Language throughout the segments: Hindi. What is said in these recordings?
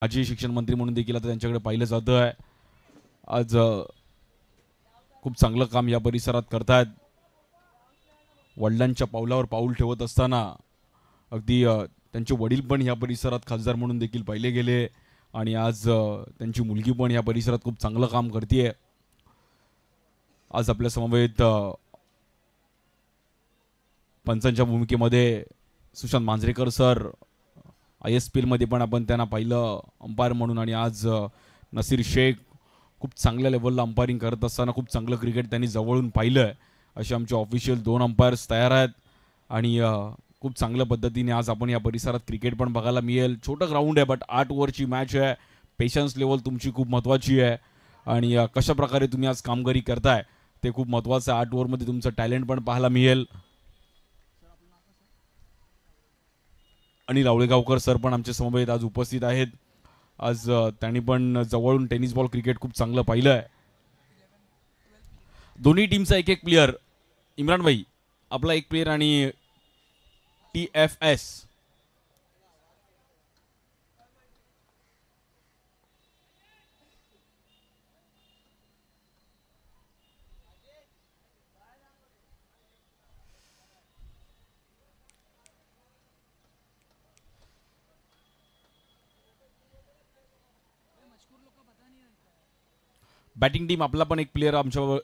माजी शिक्षण मंत्री म्हणून देखील आता त्यांच्याकडे पाहिलं जातं आहे. आज खूप चांगलं काम या परिसरात करतायत. वडिलांच्या पावलावर पाऊल ठेवत असताना अगदी त्यांचे वडील पण या परिसरात खासदार म्हणून देखील पाहिले गेले आणि आज त्यांची मुलगी पण या परिसरात खूप चांगलं काम करते. आज आपल्या समवेत पंचांच्या भूमिकेमध्ये सुशांत मांजरेकर सर, ISPL मध्ये पण आपण त्यांना पाहिलं अंपायर म्हणून, आणि आज नसीर शेख खूप चांगल्या लेवलला अंपायरिंग करत असताना खूप चांगलं क्रिकेट त्यांनी जवळून पाहिलं आहे. असे आमचे ऑफिशियल 2 अंपायर्स तयार आहेत आणि खूप चांगल्या पद्धतीने आज आपण या परिसरात क्रिकेट पण बघायला मिळेल. छोटं ग्राउंड आहे बट 8 ओव्हरची मॅच आहे. पेशन्स लेवल तुमची खूप महत्त्वाची आहे आणि कशा प्रकारे तुम्ही आज कामगिरी करताय ते खूप महत्त्वाचं आहे. 8 ओव्हरमध्ये तुमचं टॅलेंट पण पाहायला मिळेल. आणि रावळेगावकर सर पण आमच्या समवेत आज उपस्थित आहेत. आज त्यांनी पण जवळून टेनिस बॉल क्रिकेट खूप चांगलं पाहिलं आहे. दोन्ही टीमचा एक एक प्लेयर. इम्रान भाई आपला एक प्लेयर आणि TFS बॅटिंग टीम आपला पण एक प्लेयर आमच्या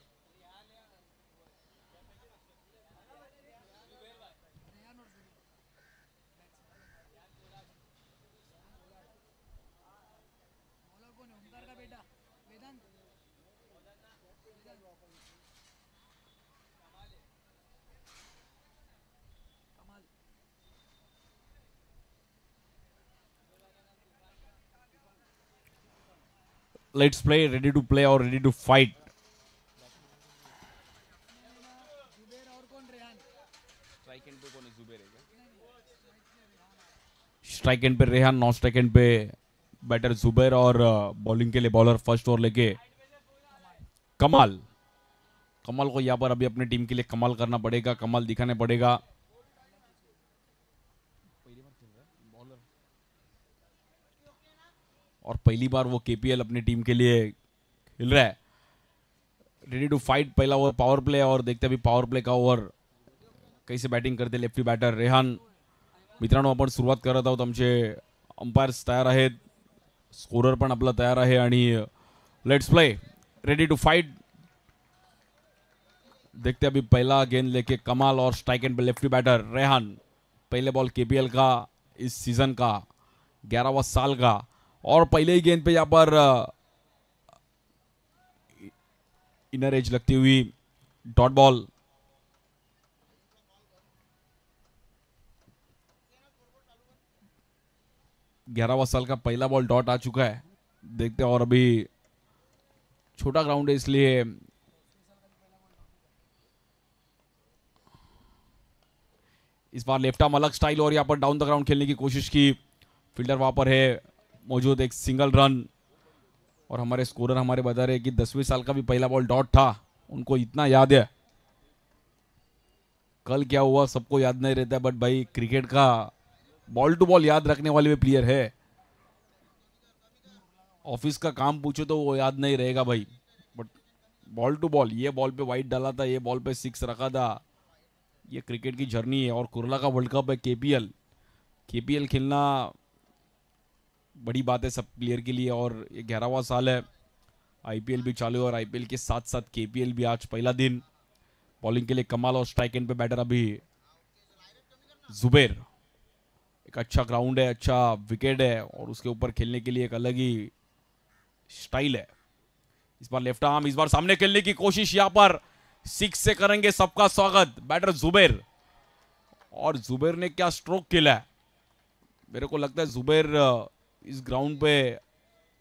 let's play, ready to play और ready to fight. Strike end पे रेहान, नॉन स्ट्राइक एंड पे बैटर जुबैर और बॉलिंग के लिए बॉलर फर्स्ट ओवर लेके कमाल. कमाल को यहाँ पर अभी अपने टीम के लिए कमाल करना पड़ेगा, कमाल दिखाने पड़ेगा. और पहली बार वो KPL अपनी टीम के लिए खेल रहा है. Ready to fight. पहला ओवर पावर प्ले और देखते अभी पावर प्ले का ओवर कैसे बॅटिंग करते लेफ्टी बॅटर रेहान. मित्रांनो, आपण सुरुवात करत आहोत. आमचे अंपायर्स तयार आहेत, स्कोरर पण आपला तयार आहे आणि let's play, ready to fight. देखते अभी पहला गेंद लेके कमाल और स्ट्राइक एंड पे लेफ्टी बैटर रेहान. पहले बॉल KPL का, इस सीजन का 11वां साल का, और पहले ही गेंद पे यहाँ पर इनर एज लगती हुई डॉट बॉल. ग्यारहवां साल का पहला बॉल डॉट आ चुका है. देखते हैं, और अभी छोटा ग्राउंड है इसलिए इस बार लेफ्ट आर्म अलग स्टाइल और यहाँ पर डाउन द ग्राउंड खेलने की कोशिश की. फील्डर वहां पर है मौजूद, एक सिंगल रन. और हमारे स्कोरर हमारे बता रहे हैं कि 10वें साल का भी पहला बॉल डॉट था. उनको इतना याद है. कल क्या हुआ सबको याद नहीं रहता, बट भाई क्रिकेट का बॉल टू बॉल याद रखने वाले भी प्लेयर है. ऑफिस का काम पूछो तो वो याद नहीं रहेगा भाई, बट बॉल टू बॉल, ये बॉल पे वाइड डाला था, ये बॉल पे 6 रखा था. ये क्रिकेट की जर्नी है. और कुर्ला का वर्ल्ड कप है, KPL खेलना बड़ी बात है सब प्लेयर के लिए. और ये 11वां साल है. IPL भी चालू है और IPL के साथ साथ KPL भी. आज पहला दिन. बॉलिंग के लिए कमाल और स्ट्राइक एंड पे बैटर अभी जुबैर. एक अच्छा ग्राउंड है, अच्छा विकेट है और उसके ऊपर खेलने के लिए एक अलग ही स्टाइल है. इस बार लेफ्ट आर्म, इस बार सामने खेलने की कोशिश. यहां पर 6 से करेंगे सबका स्वागत बैटर जुबैर. और जुबैर ने क्या स्ट्रोक खेला है. मेरे को लगता है जुबैर इस ग्राउंड पे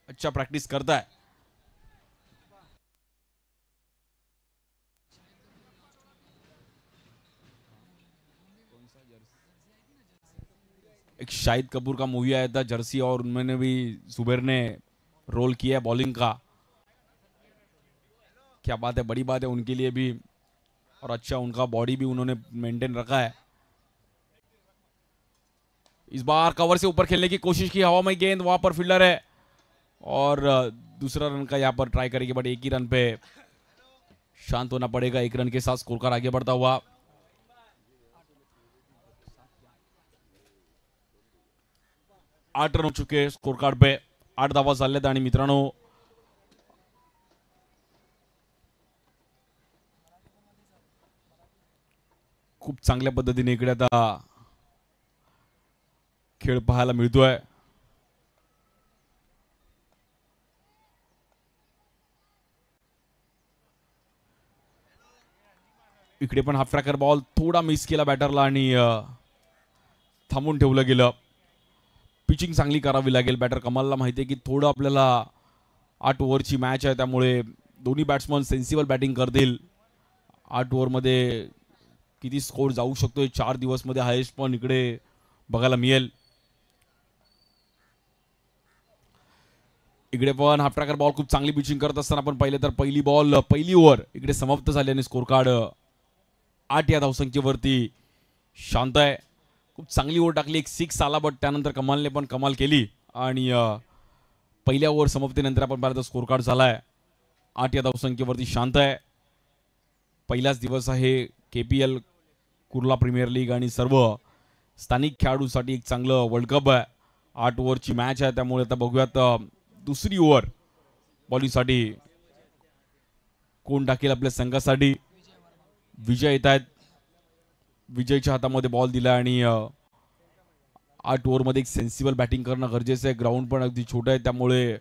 अच्छा प्रैक्टिस करता है. एक शाहिद कपूर का मूवी आया था जर्सी, और उनमें भी जुबैर ने रोल किया है बॉलिंग का. क्या बात है, बड़ी बात है उनके लिए भी. और अच्छा उनका बॉडी भी उन्होंने मेंटेन रखा है. इस बार कवर से ऊपर खेलने की कोशिश की, हवा में गेंद, वहां पर फील्डर है और दूसरा रन का यहाँ पर ट्राई करेंगे, बट एक ही रन पे शांत होना पड़ेगा। एक रन के साथ स्कोर कार्ड आगे बढ़ता हुआ। आठ रन हो चुके स्कोर कार्ड पे, 8 धावा झाल्यात आणि मित्रांनो खूप चांगल्या पद्धतीने इकडे आता खेळ पाहायला मिळतोय। इकडे पण हाफ ट्रॅकर बॉल थोडा मिस केला बॅटरला आणि थांबून ठेवलं गेलं। पिचिंग चांगली करावी लागेल। बॅटर कमालला माहिती आहे की थोडं आपल्याला 8 ओव्हरची मॅच आहे, त्यामुळे दोन्ही बॅट्समन सेन्सिबल बॅटिंग करतील। 8 ओव्हरमध्ये किती स्कोर जाऊ शकतो 4 दिवसमध्ये हायेस्ट पण इकडे बघायला मिळेल। इकडे पण हाफ ट्रॅकर बॉल खूप चांगली पिचिंग करत असताना आपण पाहिले तर पहिली ओव्हर इकडे समाप्त झाली आणि स्कोर कार्ड 8 या धावसंख्येवरती शांत आहे। खूप चांगली ओव्हर टाकली, एक 6 आला, बट त्यानंतर कमालने पण कमाल केली आणि पहिल्या ओव्हर समाप्तीनंतर आपण पाहिलं तर स्कोर कार्ड झालाय 8 या धावसंख्येवरती शांत आहे। पहिलाच दिवस आहे KPL कुर्ला प्रीमियर लीग आणि सर्व स्थानिक खेळाडूंसाठी एक चांगलं वर्ल्ड कप आहे। 8 ओव्हरची मॅच आहे, त्यामुळे आता बघूयात दुसरी ओव्हर बॉलिंगसाठी कोण टाकेल आपल्या संघासाठी। विजय येत आहेत, विजयच्या हातामध्ये बॉल दिला आणि 8 ओव्हरमध्ये एक सेन्सिबल बॅटिंग करणं गरजेचं आहे। ग्राउंड पण अगदी छोटं आहे, त्यामुळे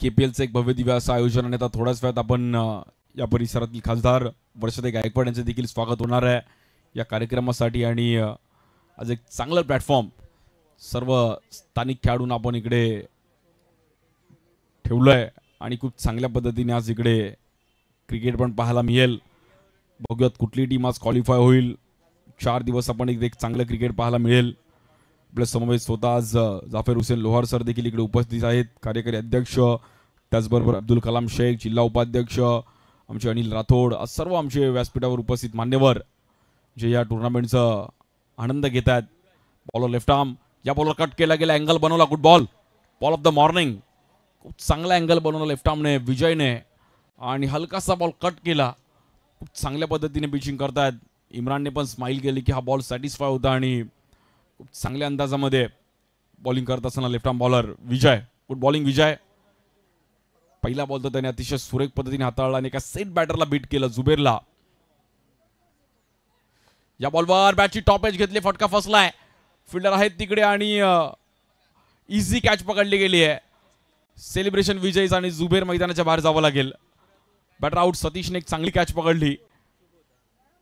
KPLचं एक भव्य दिव्य असं आयोजन आणि आता थोड्याच वेळात आपण या परिसरातील खासदार वर्षाताई गायकवाड यांचे देखील स्वागत होणार आहे या कार्यक्रमासाठी आणि आज एक चांगलं प्लॅटफॉर्म सर्व स्थानिक खेळाडूंना आपण इकडे ठेवलंय आणि खूप चांगल्या पद्धतीने आज इकडे क्रिकेट पण पाहायला मिळेल। बघूयात कुठली टीम आज क्वालिफाय होईल। 4 दिवस आपण एक चांगलं क्रिकेट पाहायला मिळेल। आपल्या समवेत स्वतः आज जाफर हुसेन लोहार सर देखील इकडे उपस्थित आहेत, कार्यकारी अध्यक्ष, त्याचबरोबर अब्दुल कलाम शेख जिल्हा उपाध्यक्ष, आमचे अनिल राठोड, सर्व आमचे व्यासपीठावर उपस्थित मान्यवर जे या टुर्नामेंटचा आनंद घेत आहेत। बॉलर लेफ्ट आर्म, या बॉलर कट केला गेला, अँगल बनवला, good ball of the morning, खूप चांगला अँगल बनवला लेफ्ट आर्मने विजयने आणि हलकासा बॉल कट केला। खूप चांगल्या पद्धतीने पिचिंग करतायत। इम्रानने पण स्माइल केली की हा बॉल सॅटिस्फाय होता आणि खूप चांगल्या अंदाजामध्ये बॉलिंग करत असताना लेफ्ट आर्म बॉलर विजय, गुड बॉलिंग विजय। पहिला बॉल तर त्याने अतिशय सुरेख पद्धतीने हाताळला आणि एका सेट बॅटरला बीट केलं जुबेरला। या बॉलवर बॅटची टॉप एज घेतली, फटका फसलाय, फील्डर आहेत तिकडे आणि इझी कॅच पकडली गेली आहे। सेलिब्रेशन विजयच आणि जुबेर मैदानाच्या बाहेर जावं लागेल। बॅटर आउट, सतीशने एक चांगली कॅच पकडली,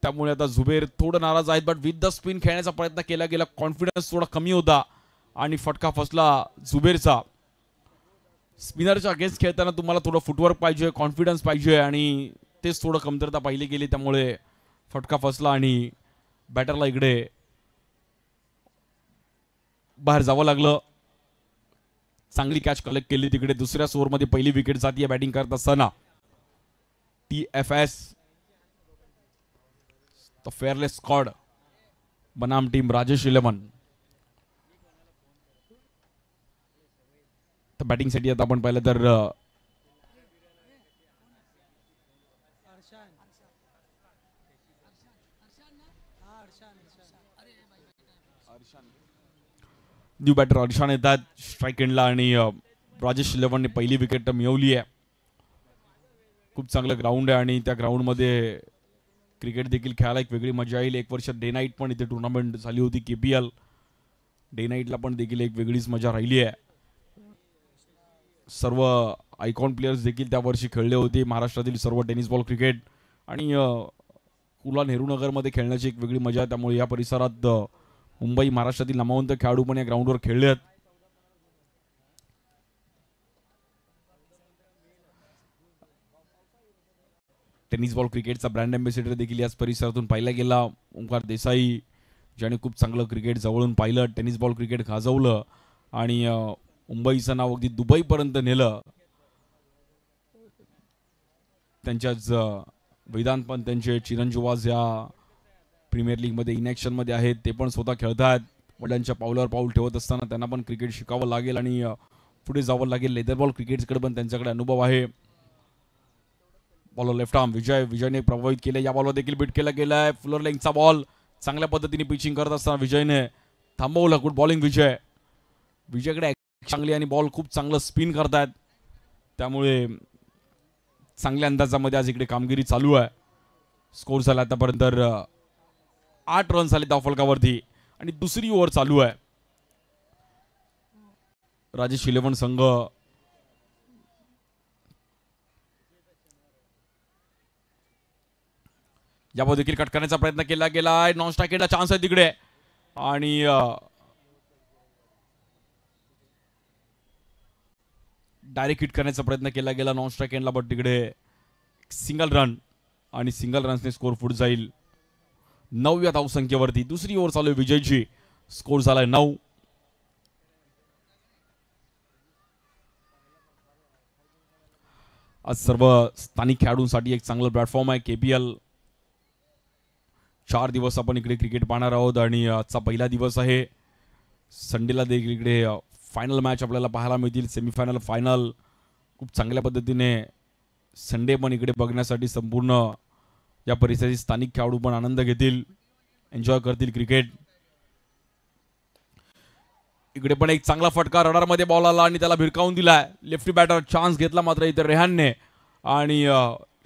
त्यामुळे आता जुबेर थोडं नाराज आहेत, बट विथ द स्पिन खेळण्याचा प्रयत्न केला गेला, कॉन्फिडन्स थोडा कमी होता आणि फटका फसला जुबेरचा। स्पिनरच्या अगेन्स्ट खेळताना तुम्हाला थोडं फुटवर्क पाहिजे, कॉन्फिडन्स पाहिजे आणि तेच थोडं कमतरता पाहिली गेली, त्यामुळे फटका फसला आणि बॅटरला इकडे बाहेर जावं लागलं। चांगली कॅच कलेक्ट केली तिकडे। दुसऱ्या ओव्हरमध्ये पहिली विकेट जाती बॅटिंग करत असताना TFS द फेअरलेस स्क्वॉड बनाम टीम राजेश 11। तर बॅटिंगसाठी आता आपण पाहिलं तर न्यू बॅटर अर्शान येतात स्ट्राइक एंडला आणि राजेश 11ने पहिली विकेट मिळवली आहे। खूप चांगलं ग्राउंड आहे आणि त्या ग्राउंडमध्ये क्रिकेट देखील खेळायला एक वेगळी मजा येईल। एक वर्ष डे नाईट पण इथे टुर्नामेंट झाली होती KPL, डे नाईटला पण देखील एक वेगळीच मजा राहिली आहे। सर्व आयकॉन प्लेयर्स देखील त्या वर्षी खेळले होते। महाराष्ट्रातील सर्व टेनिस बॉल क्रिकेट आणि कुर्ला नेहरू नगरमध्ये खेळण्याची एक वेगळी मजा, त्यामुळे या परिसरात मुंबई महाराष्ट्रातील नामवंत खेळाडू पण या ग्राउंडवर खेळले आहेत। टेनिस बॉल क्रिकेटचा ब्रँड अँबॅसेडर देखील याच परिसरातून पाहिला गेला, ओंकार देसाई, ज्याने खूप चांगलं क्रिकेट जवळून पाहिलं, टेनिस बॉल क्रिकेट गाजवलं आणि मुंबईचं नाव अगदी दुबईपर्यंत नेलं। त्यांच्याच वेदांत पण त्यांचे चिरंजीव आज या प्रीमियर लीगमध्ये इनॅक्शनमध्ये आहेत. ते पण स्वतः खेळतात. वडिलांच्या पावलावर पाऊल ठेवत असताना त्यांना पण क्रिकेट शिकावं लागेल आणि पुढे जावं लागेल. लेदर बॉल क्रिकेटकडे पण त्यांच्याकडे अनुभव आहे. बॉलर लेफ्ट आर्म विजयने प्रभावित केले. या बॉलवर देखील बीट केला गेलाय. फुलर लेंगचा बॉल चांगल्या पद्धतीने पिचिंग करत असताना विजयने थांबवलं. गुड बॉलिंग विजयकडे चांगली आणि बॉल खूप चांगलं स्पिन करतात. त्यामुळे चांगल्या अंदाजामध्ये आज इकडे कामगिरी चालू आहे. स्कोर झाला आतापर्यंत 8 रन झाले धावफलकावरती आणि दुसरी ओव्हर चालू आहे. राजेश 11 संघ यावर देखील कट करण्याचा प्रयत्न केला गेलाय. नॉन स्ट्रायकेटला चान्स आहे तिकडे आणि डायरेक्ट हिट करण्याचा प्रयत्न केला गेला नॉन स्ट्राइक एंडला, बट तिकडे सिंगल रन आणि सिंगल रन्सने स्कोर पुढे जाईल 9व्या धावसंख्येवरती. दुसरी ओव्हर चालू आहे विजयची. स्कोर झालाय 9. आज सर्व स्थानिक खेळाडूंसाठी एक चांगलं प्लॅटफॉर्म आहे KPL. 4 दिवस आपण इकडे क्रिकेट पाहणार आहोत आणि आजचा पहिला दिवस आहे. संडेला देखील इकडे फायनल मॅच आपल्याला पाहायला मिळतील. सेमीफायनल, फायनल खूप चांगल्या पद्धतीने संडे पण इकडे बघण्यासाठी संपूर्ण या परिसरातील स्थानिक खेळाडू पण आनंद घेतील, एन्जॉय करतील क्रिकेट. इकडे पण एक चांगला फटका रडारमध्ये बॉल आला आणि त्याला भिरकावून दिलाय. लेफ्टी बॅटर चान्स घेतला मात्र इथे रेहानने आणि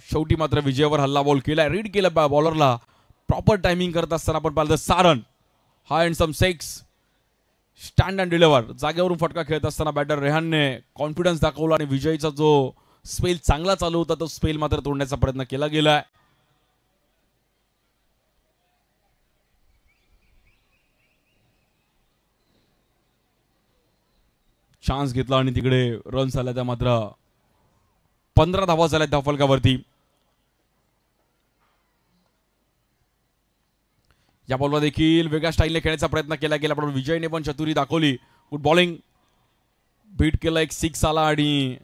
शेवटी मात्र विजयावर हल्ला बॉल केलाय. रीड केलं बॉलरला प्रॉपर टायमिंग करत असताना आपण पाहिलं 6 run. High and handsome 6. Stand and deliver. जागेवरून फटका खेळत असताना बॅटर रेहानने कॉन्फिडन्स दाखवला आणि विजयचा जो स्पेल चांगला चालू होता तो स्पेल मात्र तोडण्याचा प्रयत्न केला गेलाय. चान्स घेतला आणि तिकडे रन झाला. त्या मात्र 15 धावा झाल्या धावफलकावरती. या बॉलवर देखील वेगळ्या स्टाईलने खेळण्याचा प्रयत्न केला गेला पण विजयने पण चतुरी दाखवली. Good bowling. बीट केलं. एक 6 आला आणि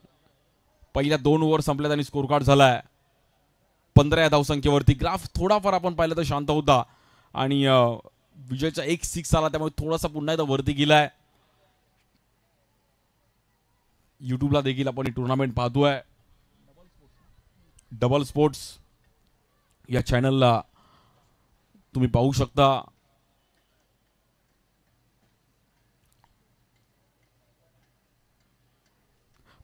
पहिल्या 2 ओव्हर संपल्यात आणि स्कोर कार्ड झालाय 15 या धावसंख्येवरती. ग्राफ थोडाफार आपण पाहिलं तर शांत होता आणि विजयचा एक 6 आला त्यामुळे थोडासा पुन्हा एकदा वरती गेलाय. युट्यूबला देखील आपण ही टुर्नामेंट पाहतोय. डबल स्पोर्ट्स या चॅनलला तुम्ही पाहू शकता.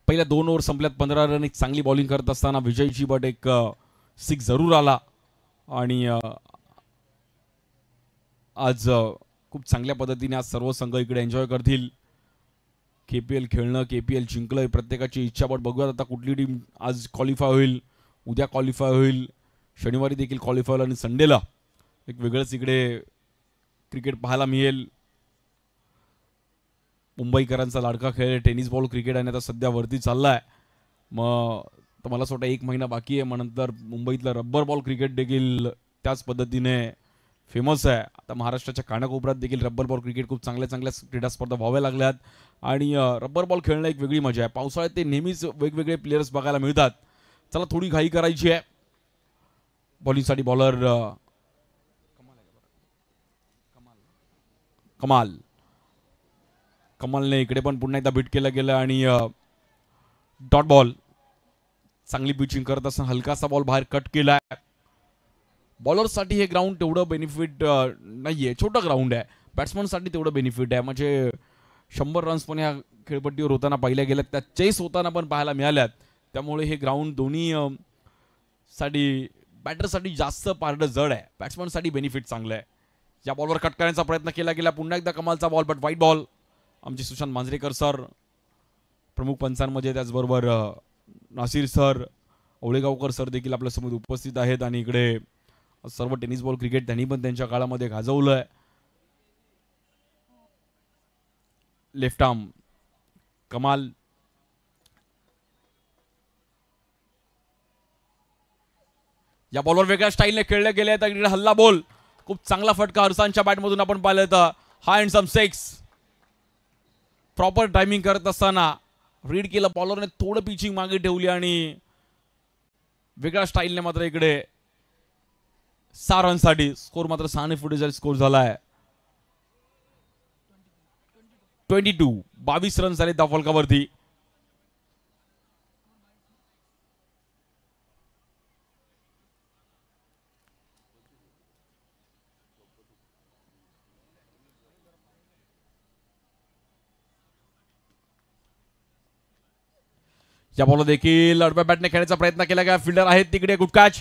पहिल्या 2 ओव्हर संपल्यात 15 रन. एक चांगली बॉलिंग करत असताना विजयची बट एक 6 जरूर आला आणि आज खूप चांगल्या पद्धतीने आज सर्व संघ इकडे एन्जॉय करतील. KPL खेळणं, KPL जिंकलं प्रत्येकाची इच्छा, बट बघूयात आता कुठली टीम आज क्वालिफाय होईल. उद्या क्वालिफाय होईल, शनिवारी देखील क्वालिफाय होईल आणि संडेला एक वेगळंच इकडे क्रिकेट पाहायला मिळेल. मुंबईकरांचा लाडका खेळ टेनिस बॉल क्रिकेट आणि आता सध्या वरती चाललाय. मग तर मला असं वाटतं 1 महिना बाकी आहे. मग नंतर मुंबईतलं रब्बर बॉल क्रिकेट देखील त्याच पद्धतीने फेमस आहे. आता महाराष्ट्राच्या कानाकोपऱ्यात देखील रब्बर बॉल क्रिकेट खूप चांगल्या चांगल्या क्रीडा स्पर्धा व्हाव्या लागल्यात आणि रब्बर बॉल खेळणं एक वेगळी मजा आहे. पावसाळ्यात ते नेहमीच वेगवेगळे प्लेयर्स बघायला मिळतात. चला थोडी घाई करायची आहे. बॉलिंगसाठी बॉलर कमालने इकडे पण पुन्हा एकदा बीट केलं गेलं आणि डॉट बॉल. चांगली पिचिंग करत असताना हलकासा बॉल बाहेर कट केलाय. बॉलरसाठी हे ग्राउंड तेवढं बेनिफिट नाहीये, छोटं ग्राउंड आहे. बॅट्समनसाठी तेवढं बेनिफिट आहे. म्हणजे 100 रन्स पण ह्या खेळपट्टीवर होताना पाहिल्या गेल्यात, त्या चेस होताना पण पाहायला मिळाल्यात. त्यामुळे हे ग्राउंड दोन्ही साठी बॅटरसाठी जास्त पारडं जड आहे, बॅट्समनसाठी बेनिफिट चांगलं आहे. या बॉलवर कट करण्याचा प्रयत्न केला गेला. पुन्हा एकदा कमालचा बॉल बट वाईट बॉल. आमचे सुशांत मांजरेकर सर प्रमुख पंचांमध्ये, त्याचबरोबर नासिर सर, ओळेगावकर सर देखील आपल्यासमोर उपस्थित आहेत आणि इकडे सर्व टेनिस बॉल क्रिकेट त्यांनी पण त्यांच्या काळामध्ये गाजवलंय. लेफ्ट आर्म कमाल. या बॉलवर वेगळ्या स्टाईलने खेळले गेले तर इकडे हल्ला बॉल. खूप चांगला फटका हरसानच्या बॅटमधून आपण पाहिलं तर हाय अँड सम 6. प्रॉपर टायमिंग करत असताना रीड केलं बॉलरने, थोडं पिचिंग मागे ठेवली आणि वेगळ्या स्टाईलने मात्र इकडे 6 रनसाठी स्कोर मात्र 6 फुटेचा स्कोर झालाय. 22 रन झाले धावफलकावरती. या बॉलवर देखील आडव्या बॅटने खेळण्याचा प्रयत्न केला गया. फिल्डर आहेत तिकडे. Good catch.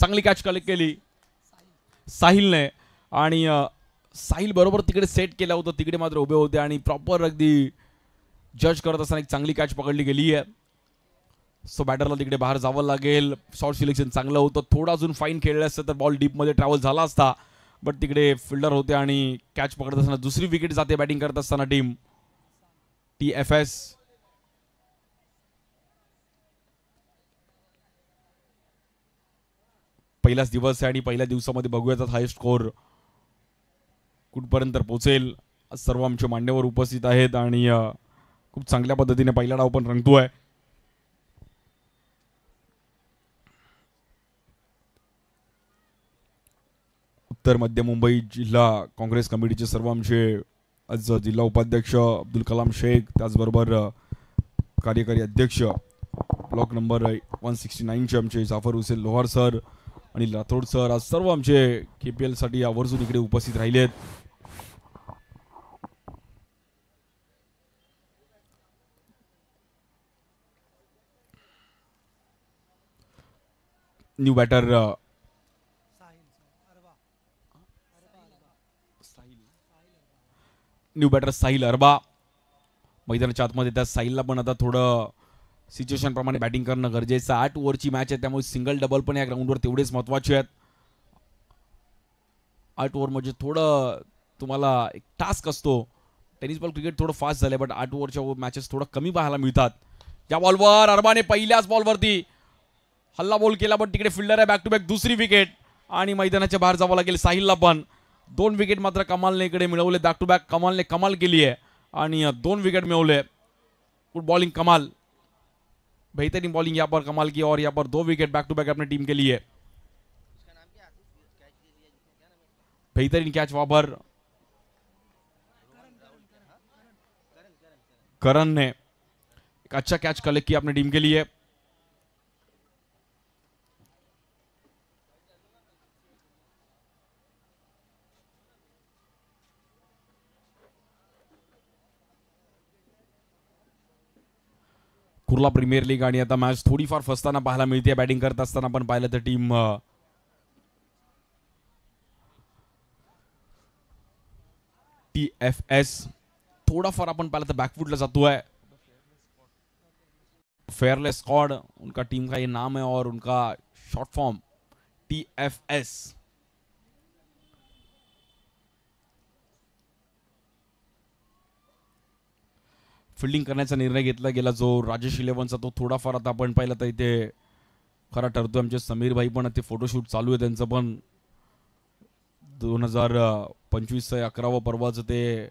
चांगली कॅच कलेक्ट केली साहिलने. आणि साहिल बरोबर तिकडे सेट केला होता. तिकडे मात्र उभे होते आणि प्रॉपर अगदी जज करत असताना एक चांगली कॅच पकडली गेली आहे. सो बॅटरला तिकडे बाहेर जावं लागेल. शॉर्ट सिलेक्शन चांगलं होतं. थोडा अजून फाईन खेळलं असतं तर बॉल डीपमध्ये ट्रॅव्हल झाला असता. बट तिकडे फिल्डर होते आणि कॅच पकडत असताना दुसरी विकेट जाते बॅटिंग करत असताना टीम TFS. पहिलाच दिवस आहे आणि पहिल्या दिवसामध्ये बघूयात हायस्ट स्कोर कुठपर्यंत पोहोचेल. सर्व आमचे मान्यवर उपस्थित आहेत आणि खूप चांगल्या पद्धतीने पहिला डाव पण रंगतोय. उत्तर मध्य मुंबई जिल्हा काँग्रेस कमिटीचे सर्व आमचे आज जिल्हा उपाध्यक्ष अब्दुल कलाम शेख, त्याचबरोबर कार्यकारी अध्यक्ष ब्लॉक नंबर 169 आमचे जाफर हुसेन लोहार सर आणि राठोड सर, आज सर्व आमचे KPL साठी आवर्जून इकडे उपस्थित राहिलेत. न्यू बॅटर साहिल अरबा मैदानाच्या आतमध्ये. त्या साहिलला पण आता थोडं सिच्युएशन प्रमाणे बॅटिंग करणं गरजेचं. 8 ओव्हरची मॅच आहे त्यामुळे सिंगल डबल पण या ग्राउंडवर तेवढेच महत्त्वाचे आहेत. 8 ओव्हर म्हणजे थोडं तुम्हाला एक टास्क असतो. टेनिस बॉल क्रिकेट थोडं फास्ट झालंय बट 8 ओव्हरच्या मॅचेस थोडं कमी पाहायला मिळतात. या बॉलवर अरबाने पहिल्याच बॉलवरती हल्ला बॉल केला पण तिकडे फिल्डर आहे. बॅक टू बॅक दुसरी विकेट आणि मैदानाच्या बाहेर जावं लागेल साहिलला पण. 2 विकेट मात्र कमालने इकडे मिळवले. बॅक टू बॅक कमालने कमाल केली आहे आणि 2 विकेट मिळवले. गुड बॉलिंग कमाल, बेहतरीन बॉलिंग यहाँ पर कमाल की और यहाँ पर 2 विकेट बैक टू बैक अपनी टीम के लिए. बेहतरीन कैच वहां पर करण ने एक अच्छा कैच कलेक्ट किया अपनी टीम के लिए. कुर्ला प्रीमियर लीग आणि आता मॅच थोडीफार फसताना पाहायला मिळते. बॅटिंग करत असताना पण पाहिलं तर टीम TFS थोडाफार आपण पाहिलं तर बॅकफुटला जातोय. फेयरलेस स्क्वाड उनका टीम का ये नाम है और उनका शॉर्ट फॉर्म TFS. फिल्डिंग करण्याचा निर्णय घेतला गेला जो राजेश 11चा, तो थोडाफार आता आपण पाहिलं तर इथे खरा ठरतोय. आमचे समीर भाई पण ते फोटोशूट चालू आहे त्यांचं पण. 2025 11वं पर्वाचं ते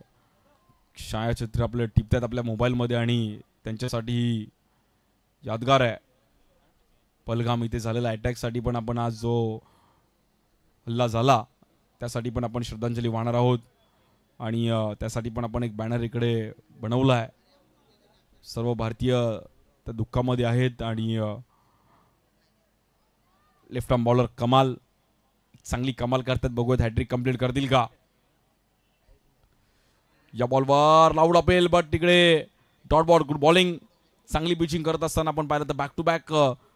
छायाचित्र आपले टिपतात आपल्या मोबाईलमध्ये आणि त्यांच्यासाठी यादगार आहे. पहलगाम इथे झालेला अटॅकसाठी पण आपण आज जो हल्ला झाला त्यासाठी पण आपण श्रद्धांजली वाहणार आहोत आणि त्यासाठी पण आपण एक बॅनर इकडे बनवला आहे. सर्व भारतीय त्या दुःखामध्ये आहेत आणि लेफ्ट आर्म बॉलर कमाल चांगली कमाल करतात. बघूयात हॅट्रिक कंप्लीट करतील का. या बॉलवर लाऊड अपेल बट तिकडे डॉट बॉल. गुड बॉलिंग, चांगली पिचिंग करत असताना आपण पाहिलं तर बॅक टू बॅक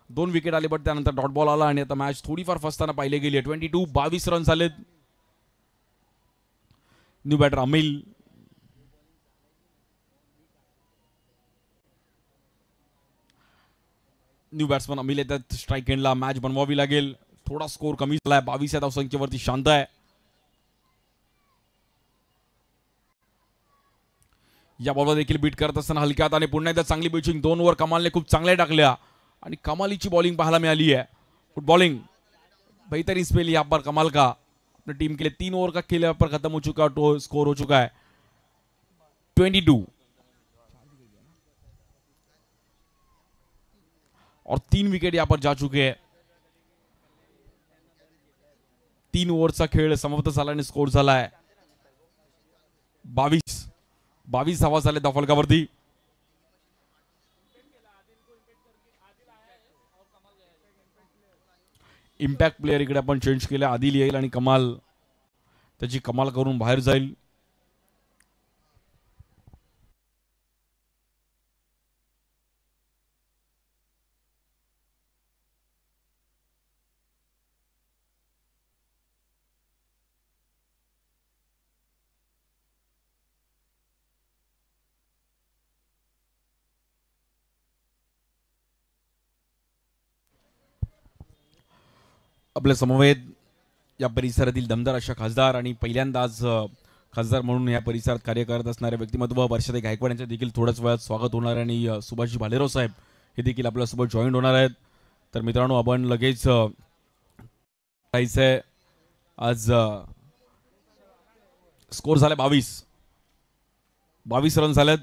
2 विकेट आले बट त्यानंतर डॉट बॉल आला आणि आता मॅच थोडीफार फसताना पाहिले गेली. 22 रन झालेत. New batter अमिल. न्यू बॅट्समन अमिल येतात स्ट्राईक एंडला. मॅच बनवावी लागेल. थोडा स्कोर कमी झालाय. 22 या धावसंख्येवरती शांत आहे. या बॉलवर देखील बीट करत असताना हलक्यात आणि पुन्हा एकदा चांगली पिचिंग. 2 ओव्हर कमालने खूप चांगल्या टाकल्या आणि कमालीची बॉलिंग पाहायला मिळाली आहे. गुड बॉलिंग, बेहतरीन स्पेल यहाँ पर कमाल का. अपनी टीम के लिए 3 ओवर का खेल यहाँ पर खत्म हो चुका है. स्कोर हो चुका है 22 और 3 विकेट यहाँ पर जा चुके हैं. 3 ओव्हरचा खेळ समाप्त झाला आणि स्कोर झालाय 22 धावा झाले धावफलकावरती. इम्पॅक्ट प्लेअर इकडे आपण चेंज केला. आदिल येईल आणि कमाल त्याची कमाल करून बाहेर जाईल. आपल्या समवेत या परिसरातील दमदार अशा खासदार आणि पहिल्यांदाच खासदार म्हणून या परिसरात कार्य करत असणारे व्यक्तिमत्व वर्षाताई गायकवाड यांचं देखील थोड्याच वेळात स्वागत होणार आहे. आणि सुभाषजी भालेराव साहेब हे देखील आपल्यासोबत जॉईन होणार आहेत. तर मित्रांनो, आपण लगेच आज स्कोर झाले 22 रन झालेत.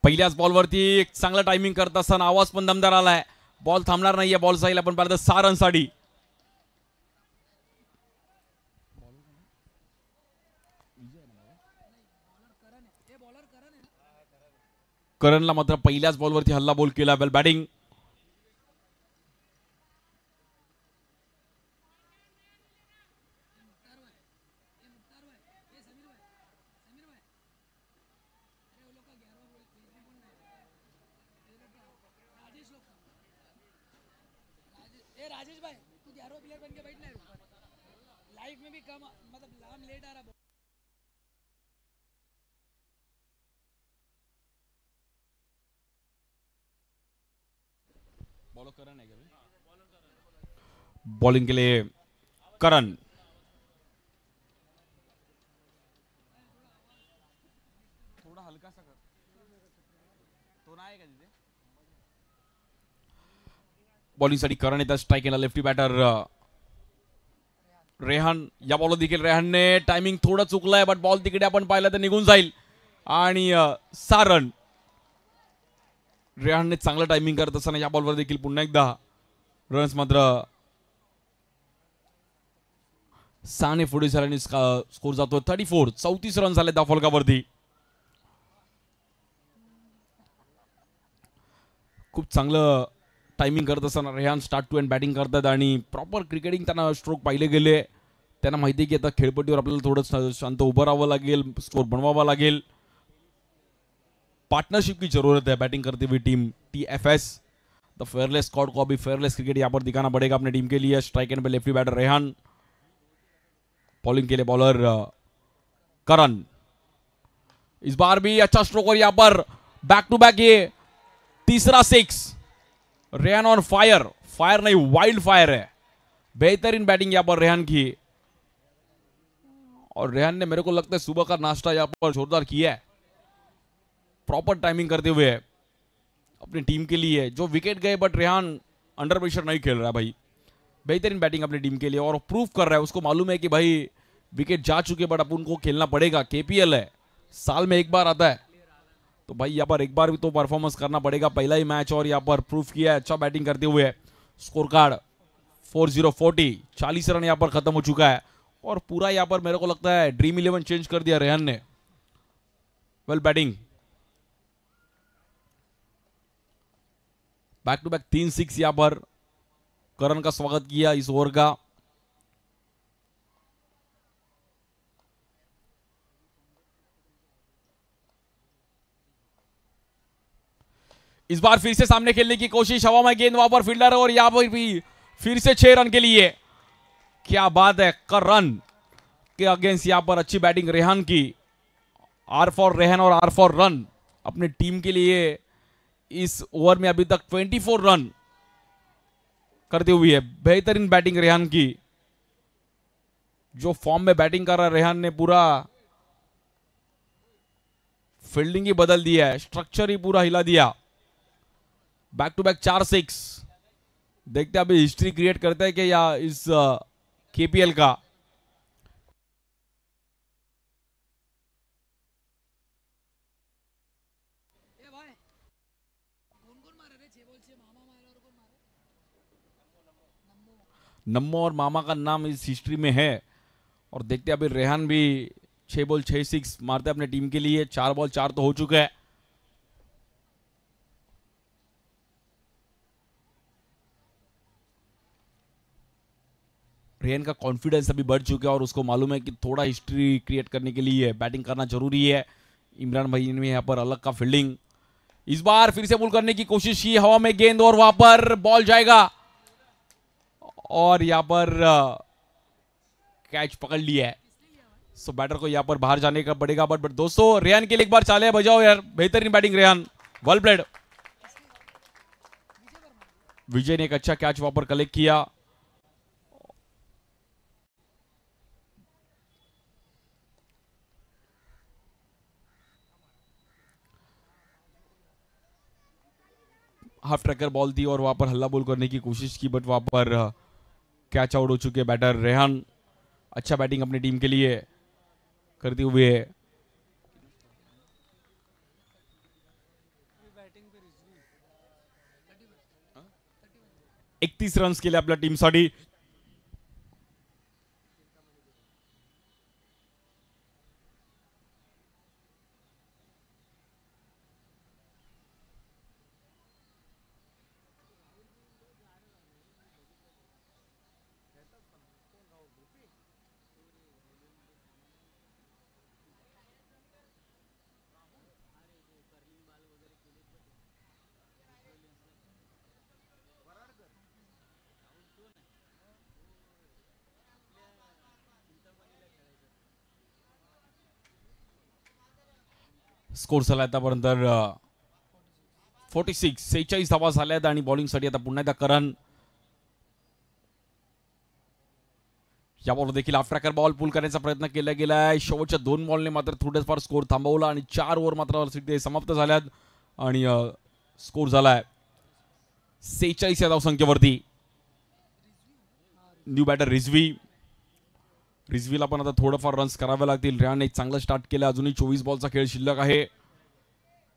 पहिल्याच बॉलवरती एक चांगला टायमिंग करत असताना आवाज पण दमदार आलाय. बॉल थांबणार नाहीये. बॉल जाईल आपण पाहिलं 6 रनसाठी. करणला मात्र पहिल्याच बॉलवरती हल्ला बोल केला. Well batting. बॉलिंग के लिए करण. थोड़ा हल्का सा तो ना आएगा तिथे. बॉलिंग साठी करण येतात. स्ट्राइक केला लेफ्टी बॅटर रेहान. या बॉल देखील रेहानने टायमिंग थोडं चुकलंय, बट बॉल तिकडे आपण पाहिलं तर निघून जाईल. आणि 6 रन. रेहानने चांगलं टायमिंग करत असताना या बॉलवर देखील पुन्हा एकदा रन्स मात्र 6 ने पुढे झाल्याने स्कोर जातो 34. 34 रन झाले धावफलकावरती. खूप चांगलं टायमिंग करत असताना Rehan start to end batting करतात आणि प्रॉपर क्रिकेटिंग त्यांना स्ट्रोक पाहिले गेले. त्यांना माहिती आहे की आता खेळपट्टीवर आपल्याला थोडं शांत उभं राहावं लागेल, स्कोर बनवावा लागेल. पार्टनरशिप की जरूरत है बैटिंग करती हुई team TFS. The fearless squad को अभी फेयरलेस क्रिकेट यहाँ पर दिखाना पड़ेगा अपने टीम के लिए. स्ट्राइक एंड पे लेफ्टी बैटर रेहान. बॉलिंग के लिए बॉलर करण. इस बार भी अच्छा स्ट्रोक और यहाँ पर बैक टू बैक ये तीसरा 6. Rehan on fire. फायर नहीं, वाइल्ड फायर है. बेहतरीन बैटिंग यहाँ पर रेहान की. और रेहान ने मेरे को लगता है सुबह का नाश्ता यहाँ पर जोरदार किया है. प्रॉपर टाइमिंग करते हुए अपनी टीम के लिए. जो विकेट गए बट रेहान अंडर प्रेशर नहीं खेल रहा भाई. बेहतरीन बैटिंग अपनी टीम के लिए और प्रूव कर रहा है. उसको मालूम है कि भाई विकेट जा चुके बट अपन को खेलना पड़ेगा. KPL है, साल में एक बार आता है, तो भाई यहाँ पर एक बार भी तो परफॉर्मेंस करना पड़ेगा. पहला ही मैच और यहाँ पर प्रूफ किया है अच्छा बैटिंग करते हुए. Score card 40. 40 रन यहाँ पर खत्म हो चुका है. और पूरा यहाँ पर मेरे को लगता है ड्रीम 11 चेंज कर दिया रेहान ने. Well batting. Back to back 3 6 यहाँ पर करण का स्वागत किया इस ओवर का. इस बार फिर से सामने खेलने की कोशिश. हवा में गेंद वहां पर फील्डर और यहां पर भी फिर से 6 रन के लिए. क्या बात है. करण के अगेंस्ट यहां पर अच्छी बैटिंग रेहान की. R फॉर रेहान और R फॉर रन अपने टीम के लिए. इस ओवर में अभी तक 24 रन करते हुए है. बेहतरीन बैटिंग रेहान की. जो फॉर्म में बैटिंग कर रहा रेहान ने पूरा फील्डिंग ही बदल दिया है, स्ट्रक्चर ही पूरा हिला दिया। Back to back 4-6। देखते हैं अभी हिस्ट्री क्रिएट करते हैं कि या इस केपीएल का। नम्मो और मामा का नाम इस हिस्ट्री में है। और देखते हैं अभी रेहान भी 6 बॉल 6 6 मारते अपने टीम के लिए। 4 बॉल 4 तो हो चुका है। रेहान का कॉन्फिडेंस अभी बढ़ चुका है और उसको मालूम है कि थोड़ा हिस्ट्री क्रिएट करने के लिए बैटिंग करना जरूरी है। इमरान भाई ने यहाँ पर अलग का फील्डिंग, इस बार फिर से पुल करने की कोशिश की, हवा में गेंद और वहां पर बॉल जाएगा और यहां पर कैच पकड़ लिया है। सो बैटर को यहां पर बाहर जाने का पड़ेगा। बट दोस्तों रेहान के लिए एक बार चाले बजाओ यार, बेहतरीन बैटिंग रेहान, वेल प्लेड। विजय ने एक अच्छा कैच वहां पर कलेक्ट किया। हाफ ट्रैकर बॉल थी और वहां पर हल्ला बोल करने की कोशिश की, बट वहां पर कैच आउट हो चुके बैटर रेहान। अच्छा बैटिंग अपनी टीम के लिए करते हुए 31 रन्स केले आपल्या टीमसाठी। स्कोर झाला आतापर्यंत 46 धावा झाल्यात आणि बॉलिंगसाठी आता पुन्हा एकदा करण। या बॉल देखील हाफ ट्रॅकर बॉल पुल करण्याचा प्रयत्न केला गेलाय। शेवटच्या 2 बॉलने मात्र थोडेफार स्कोर थांबवला आणि 4 ओव्हर मात्र समाप्त झाल्यात आणि स्कोर झालाय 46 या धावसंख्येवरती। न्यू बॅटर रिझवीला पण आता थोडंफार रन्स करावे लागतील। रेहान एक चांगला स्टार्ट केला, अजूनही 24 बॉलचा खेळ शिल्लक आहे,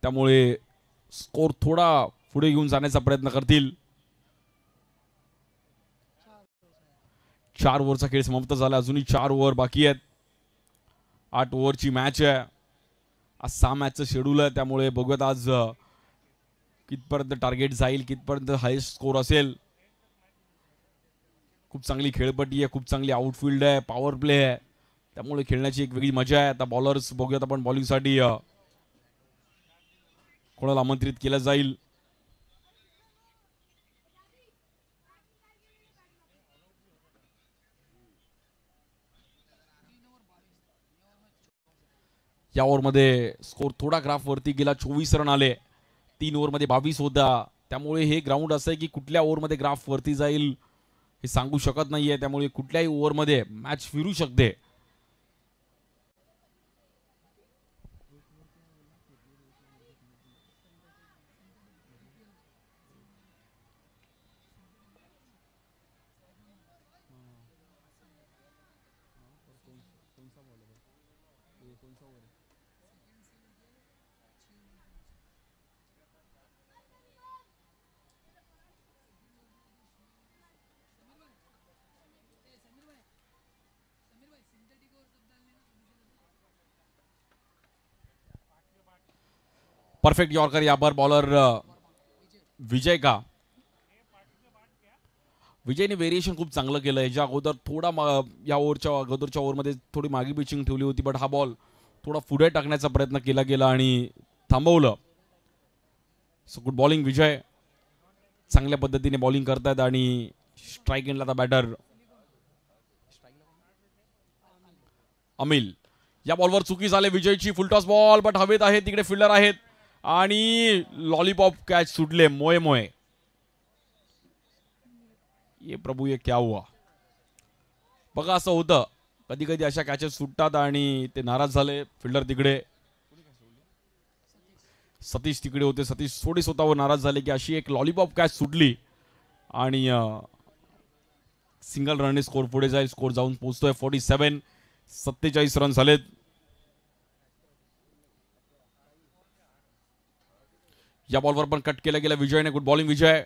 त्यामुळे स्कोर थोडा पुढे घेऊन जाण्याचा प्रयत्न करतील। 4 ओव्हरचा खेळ समाप्त झाला, अजूनही 4 ओव्हर बाकी आहेत। 8 ओव्हरची मॅच आहे। आज 6 मॅचचं शेड्यूल आहे, त्यामुळे बघूयात आज कितपर्यंत टार्गेट जाईल, कितपर्यंत हायेस्ट स्कोर असेल। खूप चांगली खेळपट्टी आहे, खूप चांगली आउटफील्ड आहे, पॉवर प्ले आहे, त्यामुळे खेळण्याची एक वेगळी मजा आहे। आता बॉलर्स बघूयात आपण बॉलिंगसाठी कोणाला आमंत्रित केलं जाईल। या ओव्हरमध्ये स्कोर थोडा ग्राफ वरती गेला, 24 रन आले। 3 ओव्हरमध्ये 22 होता, त्यामुळे हे ग्राउंड असं आहे की कुठल्या ओव्हरमध्ये ग्राफ वरती जाईल हे सांगू शकत नाहीये, त्यामुळे कुठल्याही ओव्हरमध्ये मॅच फिरू शकते। परफेक्ट यॉर्कर यहाँ पर बॉलर विजय का। विजयने व्हेरिएशन खूप चांगलं केलं। याच्या अगोदर थोडा या ओव्हरच्या अगोदरच्या ओव्हरमध्ये थोडी मागे पिचिंग ठेवली होती, बट हा बॉल थोडा पुढे टाकण्याचा प्रयत्न केला गेला आणि थांबवलं। सो गुड बॉलिंग विजय, चांगल्या पद्धतीने बॉलिंग करतात आणि स्ट्राइक एंडला आता बॅटर अमिल। या बॉलवर चुकी झाली विजयची, फुल टॉस बॉल, बट हवेत आहे, तिकडे फिल्डर आहेत आणि लॉलीपॉप कॅच सुटले। मोये मोये, ये प्रभू ये क्या हुआ। बघा असं होतं कधी कधी अशा कॅचेस सुटतात आणि ते नाराज झाले. फिल्डर तिकडे, सतीश तिकडे होते. सतीश थोडे स्वतःवर नाराज झाले की अशी एक लॉलीपॉप कॅच सुटली आणि सिंगल रनने स्कोर पुढे जाईल. स्कोर जाऊन पोहोचतोय 47. 47 रन झालेत. या बॉलवर पण कट केला गेला विजयने. गुड बॉलिंग विजय.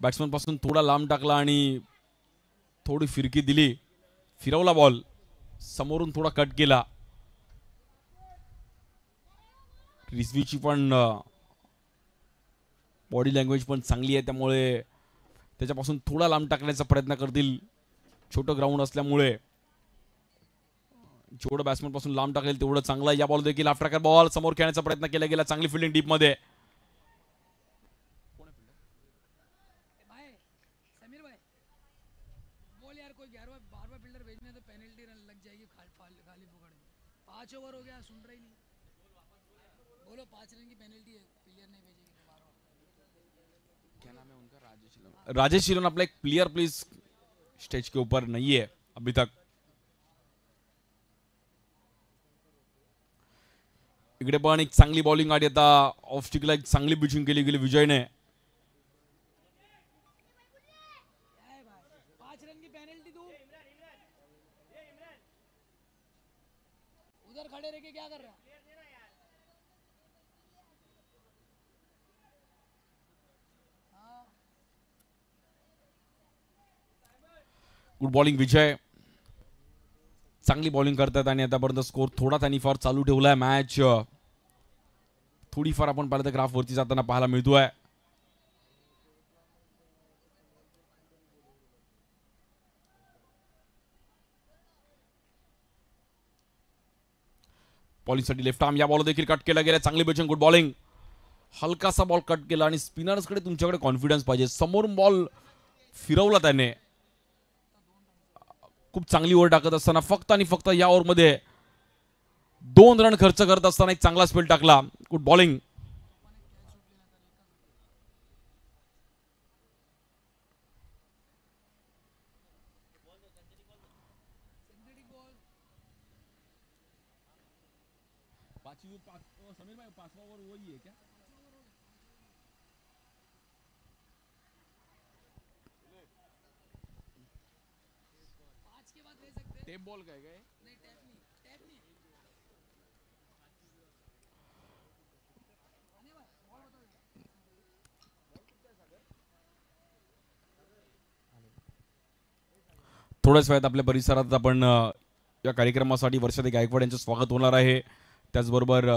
बॅट्समन पासून थोडा लांब टाकला आणि थोडी फिरकी दिली. फिरवला बॉल, समोरून थोडा कट केला. रिझवीची पण बॉडी लँग्वेज पण चांगली आहे, त्यामुळे त्याच्यापासून थोडा लांब टाकण्याचा प्रयत्न करतील. छोटं ग्राउंड असल्यामुळे जेवढं बॅट्समन पासून लांब टाकेल तेवढं चांगलं. या बॉल देखील आफ्टर ट्रॅकर बॉल समोर खेळण्याचा प्रयत्न केला गेला. चांगली फिल्डिंग डीप मध्ये. राजेश शिलोन अपना एक प्लेयर प्लीज स्टेज के ऊपर नहीं है अभी तक. इकडे पण एक चांगली बॉलिंग आली. आता ऑफ स्टिकला एक चांगली पिचिंग केली गेली विजयने. गुड बॉलिंग विजय. चांगली बॉलिंग करतात आणि आतापर्यंत स्कोर थोडा त्यांनी फार चालू ठेवलाय. मॅच थोडीफार आपण पाहिलं तर ग्राफ वरती जाताना पाहायला मिळतोय. बॉलिंगसाठी लेफ्ट आर्म. या बॉल देखील कट केला गेला. चांगली पिचिंग. Good bowling. हलकासा बॉल कट केला आणि स्पिनर्सकडे तुमच्याकडे कॉन्फिडन्स पाहिजे. समोरून बॉल फिरवला त्याने. खूप चांगली ओव्हर टाकत असताना फक्त आणि फक्त या ओव्हरमध्ये 2 रन खर्च करत असताना एक चांगला स्पेल टाकला. Good bowling. बॉल काय काय थोड्याच वेळात आपल्या परिसरात आपण या कार्यक्रमासाठी वर्षाताई गायकवाड यांचं स्वागत होणार आहे. त्याचबरोबर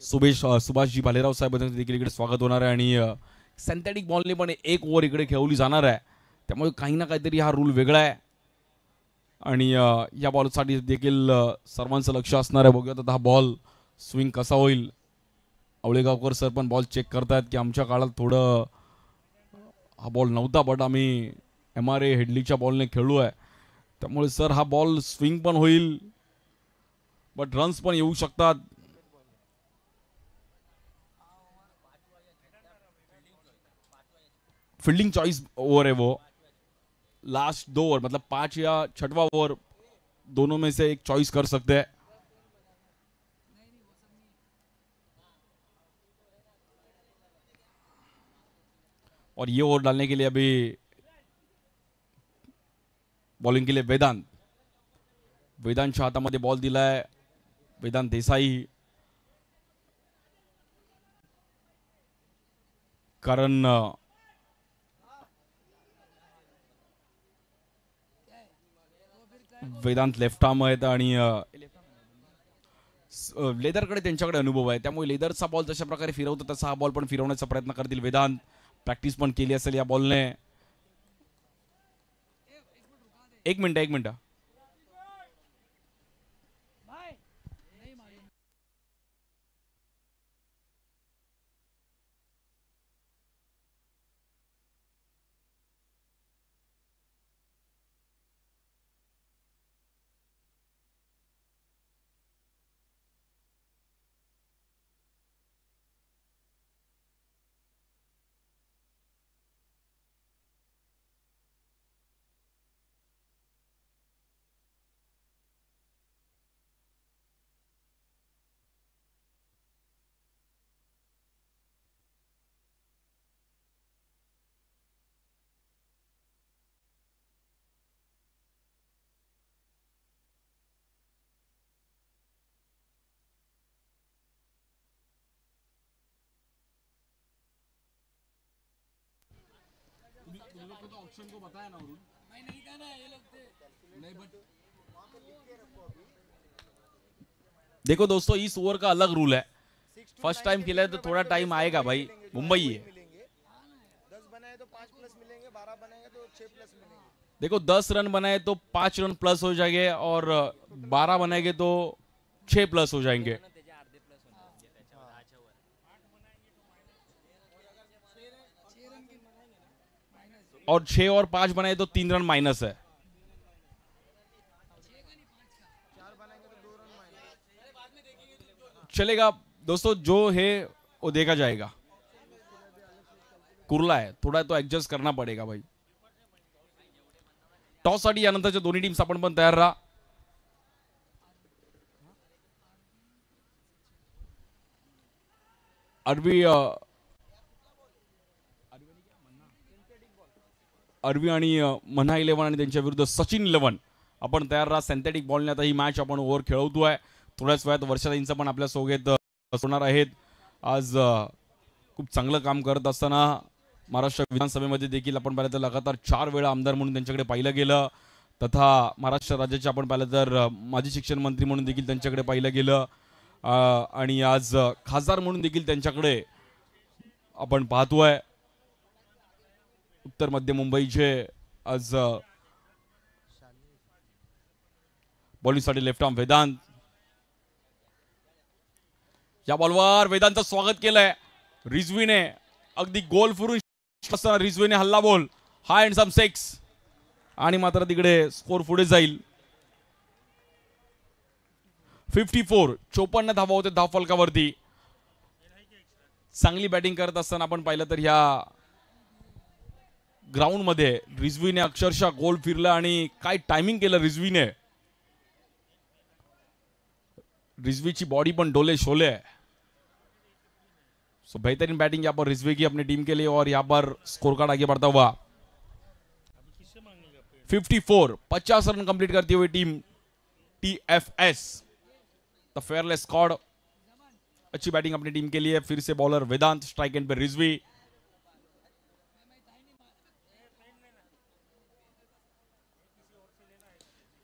सुभाषजी भालेराव साहेब देखील इकडे स्वागत होणार आहे आणि सिंथेटिक बॉलने पण एक ओव्हर इकडे खेळवली जाणार आहे. त्यामुळे काही ना काहीतरी हा रूल वेगळा आहे आणि या बॉलसाठी देखील सर्वांचं लक्ष असणार आहे. बघूयात आता हा बॉल स्विंग कसा होईल. आवळेगावकर सर पण बॉल चेक करतायत की आमच्या काळात थोडं हा बॉल नव्हता, बट आम्ही MRA हेडलीच्या बॉलने खेळलो आहे. त्यामुळे सर हा बॉल स्विंग पण होईल बट रन्स पण येऊ शकतात. फील्डिंग चॉइस ओवर है वो. लास्ट 2 ओवर मतलब 5 या 6वां ओवर दोनों में से एक चॉइस कर सकते हैं. और ये ओवर डालने के लिए अभी बॉलिंग के लिए वेदांतच्या हातामध्ये बॉल दिलाय. वेदांत देसाई. कारण वेदांत लेफ्ट आर्म आहेत आणि लेदरकडे त्यांच्याकडे अनुभव आहे. त्यामुळे लेदरचा बॉल जशा प्रकारे फिरवतो तसा हा बॉल पण फिरवण्याचा प्रयत्न करतील वेदांत. प्रॅक्टिस पण केली असेल या बॉलने. एक मिनिट देखो दोस्तों, इस ओवर का अलग रूल है। फर्स्ट टाइम खेला है तो थोड़ा टाइम आएगा भाई, मुंबई है। 10 बनाए तो 5 प्लस मिलेंगे, 12 बनाएंगे तो 6 प्लस मिलेंगे। देखो 10 रन बनाए तो 5 रन प्लस हो जाएंगे और 12 बनाएंगे तो 6 प्लस हो जाएंगे। और 6 और 5 बनाए तो 3 रन माइनस है। चलेगा दोस्तों, जो है वो देखा जाएगा। कुर्ला है थोड़ा, तो ऍडजस्ट करना पडेगा भाई। टॉस साठी यानंतरच्या दोन्ही टीम्स आपण पण तयार राहा। अरवी आणि मन्हा 11 आणि त्यांच्या विरुद्ध सचिन 11 आपण तयार राहा। सिंथेटिक बॉलने आता ही मॅच आपण ओव्हर खेळवतोय। थोड्याच वेळात वर्षाताईंचं पण आपल्या सोबत होणार आहेत। आज खूप चांगलं काम करत असताना महाराष्ट्र विधानसभेमध्ये देखील आपण पाहिलं तर लगातार 4 वेळा आमदार म्हणून त्यांच्याकडे पाहिलं गेलं, तथा महाराष्ट्र राज्याचे आपण पाहिलं तर माजी शिक्षण मंत्री म्हणून देखील त्यांच्याकडे पाहिलं गेलं, आणि आज खासदार म्हणून देखील त्यांच्याकडे आपण पाहतोय। उत्तर मध्य मुंबईचे आज बॉलिंगसाठी लेफ्ट आर्म वेदांत। या बॉलवर वेदांतचं स्वागत केलंय रिझवीने, अगदी गोल फिरून रिझवीने हल्ला बॉल, हाय अँड सम 6 आणि मात्र तिकडे स्कोर पुढे जाईल। 54 54 धावा होते धाव फलकावरती। चांगली बॅटिंग करत असताना आपण पाहिलं तर ह्या ग्राउंड मध्ये रिझवीने अक्षरशः गोल फिरला आणि काय टायमिंग केलं रिझवीने। रिझवीची बॉडी पण डोले शोले है। सो बेहतरीन बैटिंग यहाँ पर रिजवी की अपनी टीम के लिए, और यहाँ पर स्कोर कार्ड आगे बढ़ता हुआ 54 50 रन कंप्लीट करती हुई team TFS the fearless squad. अच्छी बैटिंग अपनी टीम के लिए। फिर से बॉलर वेदांत, स्ट्राइक एंड पे रिजवी।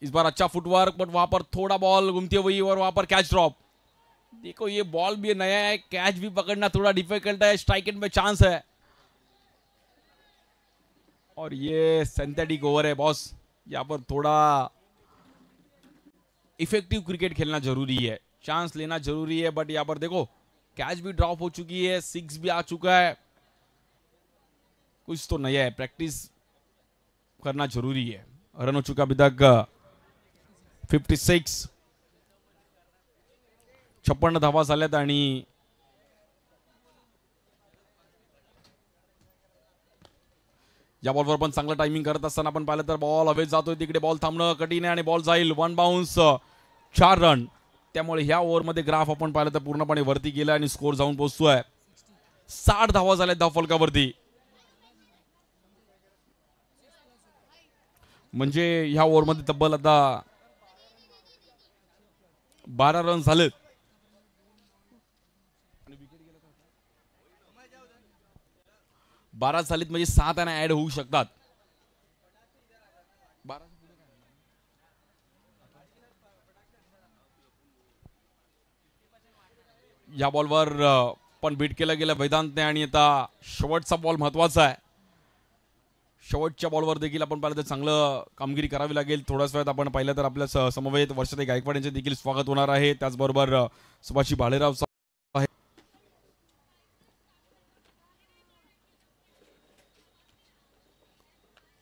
इस बार अच्छा फुटवर्क, बट वहां पर थोड़ा बॉल घूमती हुई और वहां पर कैच ड्रॉप। देखो ये बॉल भी नया है, कैच भी पकड़ना थोड़ा डिफिकल्ट है। स्ट्राइक एंड में चांस है, और ये सिंथेटिक ओवर है बॉस। यहाँ पर थोड़ा इफेक्टिव क्रिकेट खेलना जरूरी है, चांस लेना जरूरी है, बट यहाँ पर देखो कैच भी ड्रॉप हो चुकी है, 6 भी आ चुका है। कुछ तो नया है, प्रैक्टिस करना जरूरी है। रन हो चुका अभी तक 56 56 धावा झाल्यात आणि या बॉलवर पण चांगलं टायमिंग करत असताना आपण पाहिलं तर बॉल हवेत जातोय, तिकडे बॉल थांबणं कठीण आहे आणि बॉल जाईल 1 बाउन्स 4 रन। त्यामुळे ह्या ओव्हरमध्ये ग्राफ आपण पाहिलं तर पूर्णपणे वरती गेला आणि स्कोर जाऊन पोहोचतोय 60 धावा झाल्यात धाव फलकावरती। म्हणजे ह्या ओव्हरमध्ये तब्बल आता 12 रन झालेत। 12 झालीत म्हणजे 7 त्यांना ऍड होऊ शकतात। या बॉलवर पण बीट केला गेला वेदांतने, आणि आता शेवटचा बॉल महत्वाचा आहे। शेवटच्या बॉलवर देखील आपण पाहिलं तर चांगलं कामगिरी करावी लागेल। थोड्याच वेळात आपण पाहिलं तर आपल्या समवेत वर्षाताई गायकवाड यांचे देखील स्वागत होणार आहे। त्याचबरोबर सुभाषी भालेराव आहे,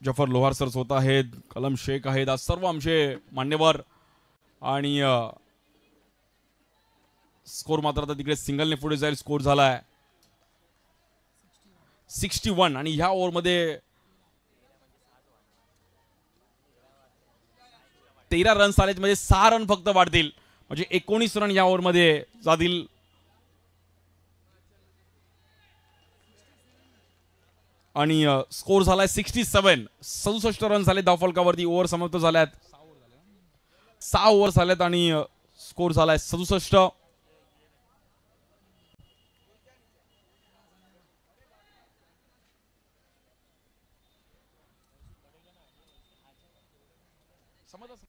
जफर लोहार सर होत आहेत, कलम शेख आहेत, आज सर्व आमचे मान्यवर। आणि स्कोर मात्र आता तिकडे सिंगलने पुढे जाईल। स्कोर झालाय 61 आणि ह्या ओव्हरमध्ये 13 रन आलेत, म्हणजे 6 रन फक्त वाढतील, म्हणजे 19 रन या ओव्हरमध्ये जातील। आणि स्कोर झालाय 67 67 रन झाले धाव फलकावरती। ओव्हर समाप्त झाल्यात, 6 ओव्हर झाल्यात आणि स्कोर झालाय 67। 67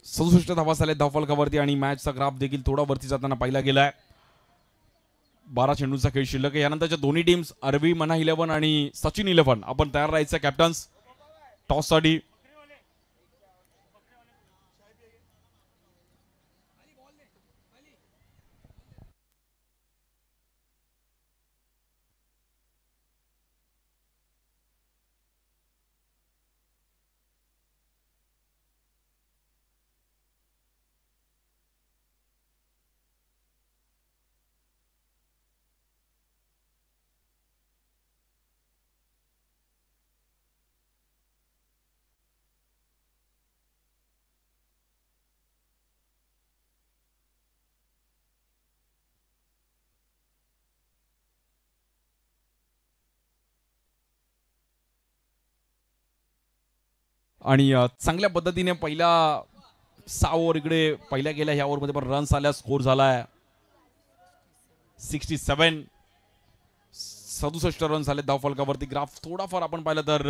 67 धावा झाले धावफलकावरती आणि मॅचचा ग्राफ देखील थोडा वरती जाताना पाहिला गेलाय. 12 चेंडूंचा खेळ शिल्लक आहे. यानंतरच्या दोन्ही टीम्स अरबी मना 11 आणि सचिन 11 आपण तयार राहायचं कॅप्टन्स टॉस साठी. आणि चांगल्या पद्धतीने पहिल्या 6 ओव्हर इकडे पहिल्या गेल्या. ह्या ओव्हरमध्ये पण रन्स आल्या. स्कोर झालाय 67. 67 रन झाले धावफलकावरती. ग्राफ थोडाफार आपण पाहिलं तर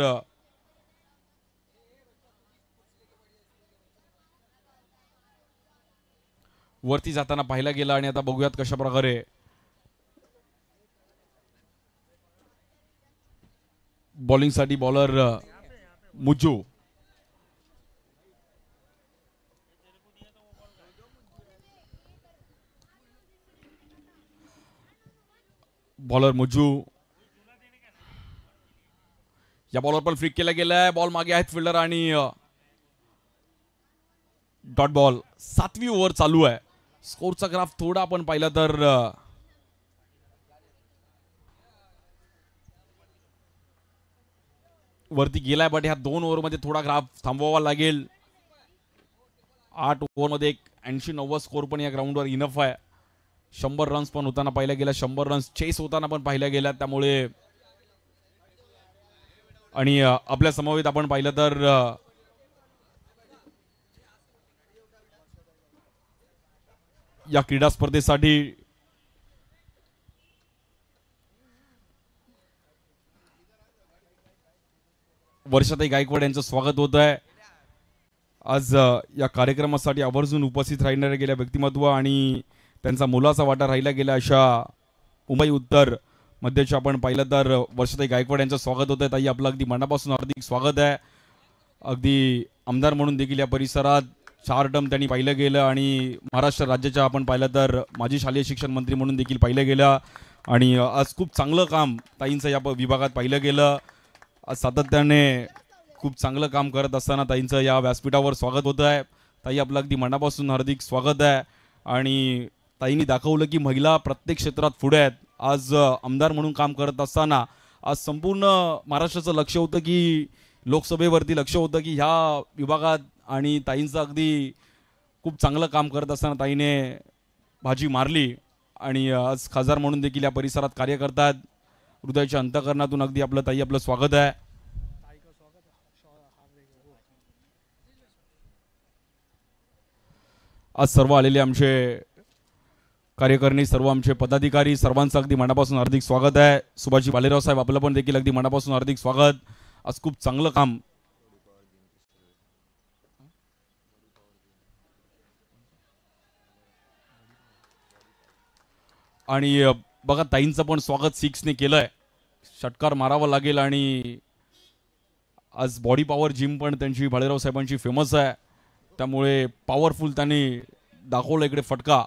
वरती जाताना पाहिला गेला. आणि आता बघूयात कशा प्रकारे बॉलिंग साठी बॉलर मुज्जू. बॉलर मुज्जू या बॉलर पण फ्लिक केला गेलाय. बॉल मागे आहेत फिल्डर आणि डॉट बॉल. 7वी ओव्हर चालू आहे. स्कोरचा ग्राफ थोडा आपण पाहिला तर वरती गेलाय. बट ह्या 2 ओव्हरमध्ये थोडा ग्राफ थांबवावा लागेल. 8 ओव्हरमध्ये 80-90 स्कोर पण या ग्राउंडवर इनफ आहे. 100 रन्स पण होताना पाहिल्या गेल्या. 100 रन्स चेस होताना पण पाहिल्या गेल्या. त्यामुळे आणि आपल्या समवेत आपण पाहिलं तर या क्रीडा स्पर्धेसाठी वर्षाताई गायकवाड यांचं स्वागत होत आहे. आज या कार्यक्रमासाठी आवर्जून उपस्थित राहणारे गेल्या व्यक्तिमत्व आणि त्यांचा मोलाचा वाटा राहिला गेला अशा मुंबई उत्तर मध्येच्या आपण पाहिलं तर वर्षाताई गायकवाड यांचं स्वागत होत आहे. ताई आपलं अगदी मनापासून हार्दिक स्वागत आहे. अगदी आमदार म्हणून देखील या परिसरात 4 टर्म त्यांनी पाहिलं गेलं आणि महाराष्ट्र राज्याच्या आपण पाहिलं तर माजी शालेय शिक्षण मंत्री म्हणून देखील पाहिलं गेलं. आणि आज खूप चांगलं काम ताईंचं या विभागात पाहिलं गेलं. आज सातत्याने खूप चांगलं काम करत असताना ताईंचं या व्यासपीठावर स्वागत होत आहे. ताई आपलं अगदी मनापासून हार्दिक स्वागत आहे. आणि ताईंनी दाखवलं की महिला प्रत्येक क्षेत्रात पुढे आहेत. आज आमदार म्हणून काम करत असताना आज संपूर्ण महाराष्ट्राचं लक्ष होतं की लोकसभेवरती लक्ष होतं की ह्या विभागात आणि ताईंचं अगदी खूप चांगलं काम करत असताना ताईने बाजी मारली. आणि आज खासदार म्हणून देखील या परिसरात कार्य करतात. हृदयाच्या अंतःकरणातून अगदी आपलं ताई आपलं स्वागत आहे. आज सर्व आलेले आमचे कार्यकर्णी सर्व आमचे पदाधिकारी सर्वांचं अगदी मनापासून हार्दिक स्वागत आहे. सुभाषजी भालेराव साहेब आपलं पण देखील अगदी मनापासून हार्दिक स्वागत. आज खूप चांगलं काम आणि बघा ताईंचं पण स्वागत 6 ने केलंय. षटकार मारावा लागेल. आणि आज बॉडी पॉवर जिम पण त्यांची भालेराव साहेबांची फेमस आहे. त्यामुळे पॉवरफुल त्यांनी दाखवलं इकडे फटका.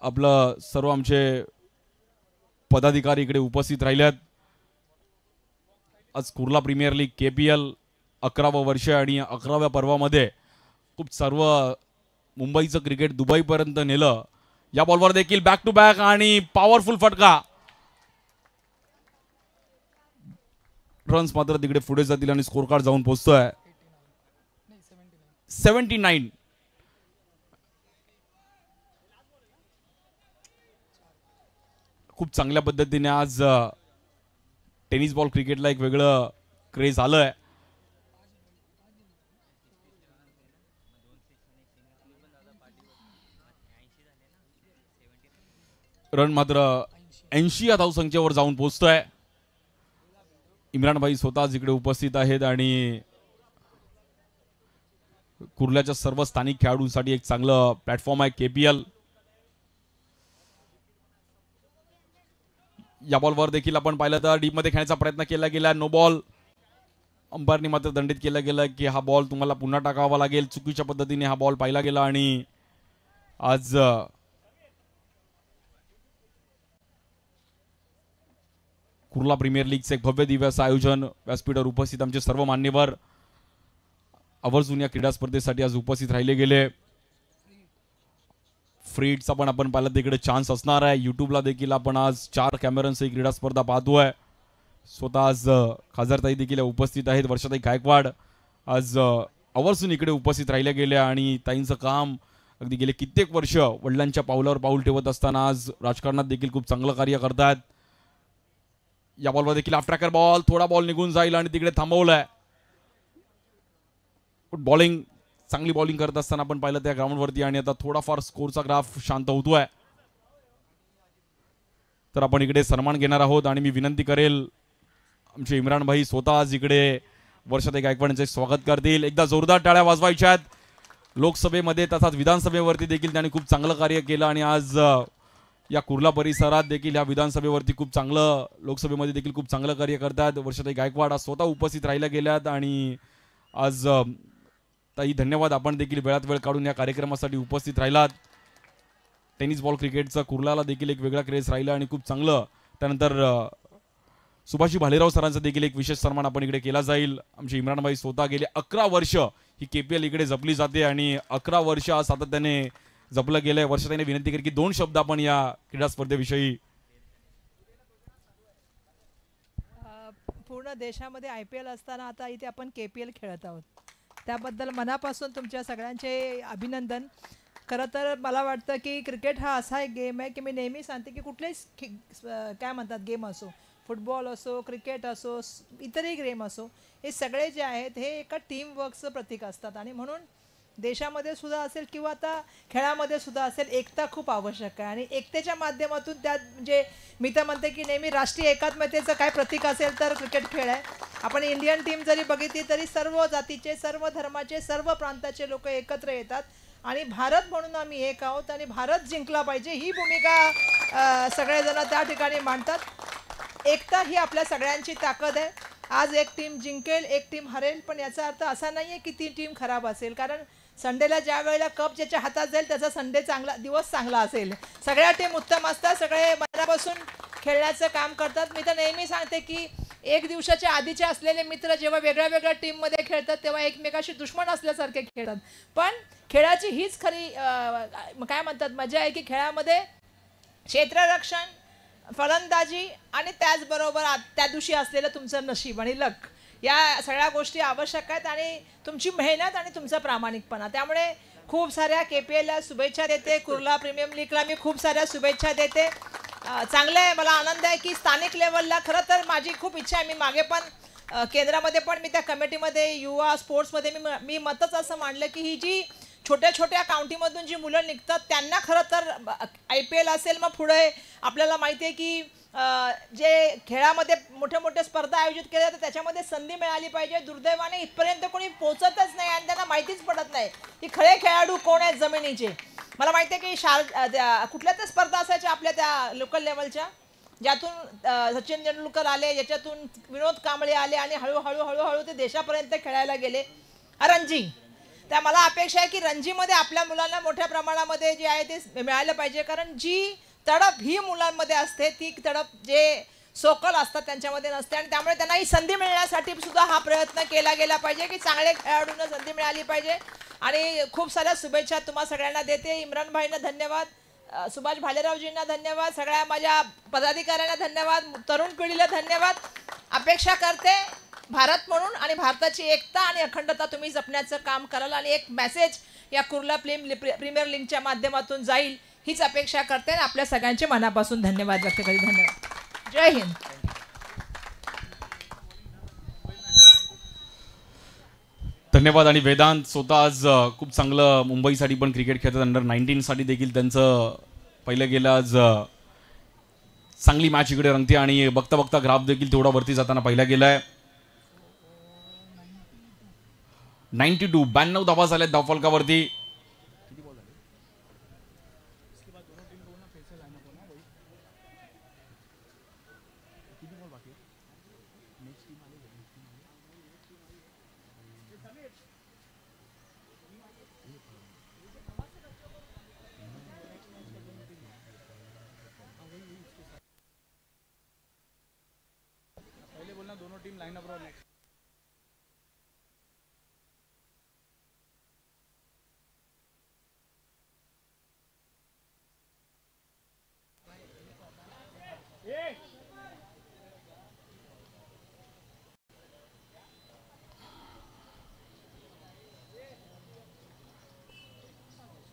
आपलं सर्व आमचे पदाधिकारी इकडे उपस्थित राहिल्यात. आज कुर्ला प्रीमियर लीग KPL 11वं वर्ष आणि 11व्या पर्वामध्ये खूप सर्व मुंबईचं क्रिकेट दुबईपर्यंत नेलं. या बॉलवर देखील बॅक टू बॅक आणि पॉवरफुल फटका. रन्स मात्र तिकडे पुढे जातील आणि स्कोर कार्ड जाऊन पोहोचतोय 79. खूप चांगल्या पद्धतीने आज टेनिस बॉल क्रिकेटला एक वेगळं क्रेज आलंय. रन मात्र 80 या धावसंख्येवर जाऊन पोहोचतोय. इम्रान भाई स्वतः इकडे उपस्थित आहेत आणि कुर्ल्याच्या सर्व स्थानिक खेळाडूंसाठी एक चांगलं प्लॅटफॉर्म आहे केपीएल. या बॉलवर देखील आपण पाहिलं तर डीप मध्ये खेळण्याचा प्रयत्न केला गेला, नो बॉल. अंपायरनी मात्र दंडित केलं गेलं की हा बॉल तुम्हाला पुन्हा टाकावा लागेल. चुकीच्या पद्धतीने हा बॉल पाहिला गेला आणि आज कुर्ला प्रीमियर लीगचे एक भव्य दिव्य असं आयोजन व्यासपीठावर उपस्थित आमचे सर्व मान्यवर आवर्जून या क्रीडा स्पर्धेसाठी आज उपस्थित राहिले गेले. फ्रीडचा पण आपण पाहिलं तिकडे चान्स असणार आहे. युट्यूबला देखील आपण आज 4 कॅमेऱ्यांसह ही क्रीडा स्पर्धा पाहतोय. स्वतः आज खासदारताई देखील उपस्थित आहेत. वर्षाताई गायकवाड आज आवर्जून इकडे उपस्थित राहिले गेले आणि ताईंचं काम अगदी गेले कित्येक वर्ष वडिलांच्या पावलावर पाऊल ठेवत असताना आज राजकारणात देखील खूप चांगलं कार्य करतात. या बॉलवर देखील ऑफ ट्रॅकर बॉल, थोडा बॉल निघून जाईल आणि तिकडे थांबवलाय. बॉलिंग चांगली बॉलिंग करत असताना आपण पाहिलं त्या ग्राउंडवरती आणि आता थोडाफार स्कोरचा ग्राफ शांत होतोय. तर आपण इकडे सन्मान घेणार आहोत आणि मी विनंती करेल आमचे इम्रान भाई स्वतः आज इकडे वर्षाताई गायकवाड यांचे स्वागत करतील. एकदा जोरदार टाळ्या वाजवायच्यात. लोकसभेमध्ये तसाच विधानसभेवरती देखील त्यांनी खूप चांगलं कार्य केलं आणि आज या कुर्ला परिसरात देखील या विधानसभेवरती खूप चांगलं, लोकसभेमध्ये देखील खूप चांगलं कार्य करतात. वर्षाताई गायकवाड आज स्वतः उपस्थित राहिल्या गेल्यात आणि आज ताई धन्यवाद, आपण देखील वेळात वेळ काढून या कार्यक्रमासाठी उपस्थित राहिलात. टेनिस बॉल क्रिकेटचा कुर्लाला देखील एक वेगळा क्रेज राहिला आणि खूप चांगलं. त्यानंतर सुभाषी भालेराव सरांचा देखील एक विशेष सन्मान आपण इकडे केला जाईल. आमचे इम्रान भाई स्वतः गेले 11 वर्ष ही केपीएल इकडे जपली जाते आणि 11 वर्ष आज सातत्याने जपलं गेलंय. वर्षाताईने विनंती केली की 2 शब्द आपण या क्रीडा स्पर्धेविषयी. पूर्ण देशामध्ये IPL असताना आता इथे आपण KPL खेळत आहोत, त्याबद्दल मनापासून तुमच्या सगळ्यांचे अभिनंदन. खरं तर मला वाटतं की क्रिकेट हा असा एक गेम आहे की मी नेहमी सांगते की कुठलेही काय म्हणतात गेम असो, फुटबॉल असो, क्रिकेट असो, इतरही गेम असो, हे सगळे जे आहेत हे एका टीमवर्कचं प्रतीक असतात आणि म्हणून देशामध्ये सुद्धा असेल किंवा आता खेळामध्ये सुद्धा असेल, एकता खूप आवश्यक आहे आणि एकतेच्या माध्यमातून त्यात म्हणजे मी तर म्हणते की नेहमी राष्ट्रीय एकात्मतेचं काय प्रतीक असेल तर क्रिकेट खेळ आहे. आपण इंडियन टीम जरी बघितली तरी सर्व जातीचे, सर्व धर्माचे, सर्व प्रांताचे लोक एकत्र येतात आणि भारत म्हणून आम्ही एक आहोत आणि भारत जिंकला पाहिजे ही भूमिका सगळेजण त्या ठिकाणी मांडतात. एकता ही आपल्या सगळ्यांची ताकद आहे. आज एक टीम जिंकेल, एक टीम हरेल, पण याचा अर्थ असा नाही आहे की ती टीम खराब असेल, कारण संडेला ज्या वेळेला कप ज्याच्या हातात जाईल त्याचा संडे चांगला दिवस चांगला असेल. सगळ्या टीम उत्तम असतात, सगळे मनापासून खेळण्याचं काम करतात. मी तर नेहमी सांगते की एक दिवसाच्या आधीचे असलेले मित्र जेव्हा वेगळ्या वेगळ्या टीममध्ये खेळतात तेव्हा एकमेकाशी दुश्मन असल्यासारखे खेळतात, पण खेळाची हीच खरी काय म्हणतात मजा आहे की खेळामध्ये क्षेत्ररक्षण, फलंदाजी आणि त्याचबरोबर त्या दिवशी असलेलं तुमचं नशीब आणि लक, या सगळ्या गोष्टी आवश्यक आहेत आणि तुमची मेहनत आणि तुमचा प्रामाणिकपणा. त्यामुळे खूप साऱ्या KPLला शुभेच्छा देते, कुर्ला प्रीमियर लीगला मी खूप साऱ्या शुभेच्छा देते. चांगलं आहे, मला आनंद आहे की स्थानिक लेवलला खरं तर माझी खूप इच्छा आहे. मी मागे पण केंद्रामध्ये पण मी त्या कमिटीमध्ये युवा स्पोर्ट्समध्ये मी मतच असं मांडलं की ही जी छोट्या छोट्या काउंटीमधून जी मुलं निघतात त्यांना खरं तर IPL असेल, मग पुढे आपल्याला माहिती आहे की जे खेळामध्ये मोठे मोठे स्पर्धा आयोजित केल्या जातात त्याच्यामध्ये संधी मिळाली पाहिजे. दुर्दैवाने इथपर्यंत कोणी पोहोचतच नाही आणि त्यांना माहितीच पडत नाही की खरे खेळाडू कोण आहेत जमिनीचे. मला माहिती आहे की कुठल्या त्या स्पर्धा असायच्या आपल्या त्या लोकल लेवलच्या, ज्यातून सचिन तेंडुलकर आले, ज्याच्यातून विनोद कांबळे आले आणि हळूहळू हळूहळू ते देशापर्यंत खेळायला गेले. रणजी, त्या मला अपेक्षा आहे की रणजीमध्ये आपल्या मुलांना मोठ्या प्रमाणामध्ये जे आहे ते मिळालं पाहिजे, कारण जी तडप ही मुलांमध्ये असते ती तडप जे सोकल असतात त्यांच्यामध्ये नसते आणि त्यामुळे त्यांना ही संधी मिळण्यासाठी सुद्धा हा प्रयत्न केला गेला पाहिजे की चांगले खेळाडूंना संधी मिळाली पाहिजे. आणि खूप साऱ्या शुभेच्छा तुम्हा सगळ्यांना देते. इम्रान भाईंना धन्यवाद, सुभाष भालेरावजींना धन्यवाद, सगळ्या माझ्या पदाधिकाऱ्यांना धन्यवाद, तरुण पिढीला धन्यवाद. अपेक्षा करते भारत म्हणून आणि भारताची एकता आणि अखंडता तुम्ही जपण्याचं काम कराल आणि एक मेसेज या कुर्ला प्रीमियर लीगच्या माध्यमातून जाईल हीच अपेक्षा करते आणि आपल्या सगळ्यांचे मनापासून धन्यवाद व्यक्त करते. धन्यवाद. जय हिंद. धन्यवाद. आणि वेदांत स्वतः आज खूप चांगलं मुंबईसाठी पण क्रिकेट खेळतात. अंडर-19 साठी देखील त्यांचं पहिलं गेलं. आज चांगली मॅच इकडे रंगते आणि बघता बघता ग्राफ देखील तेवढा वरती जाताना पहिला गेलाय. 92 धावा झाल्यात धावफलकावरती.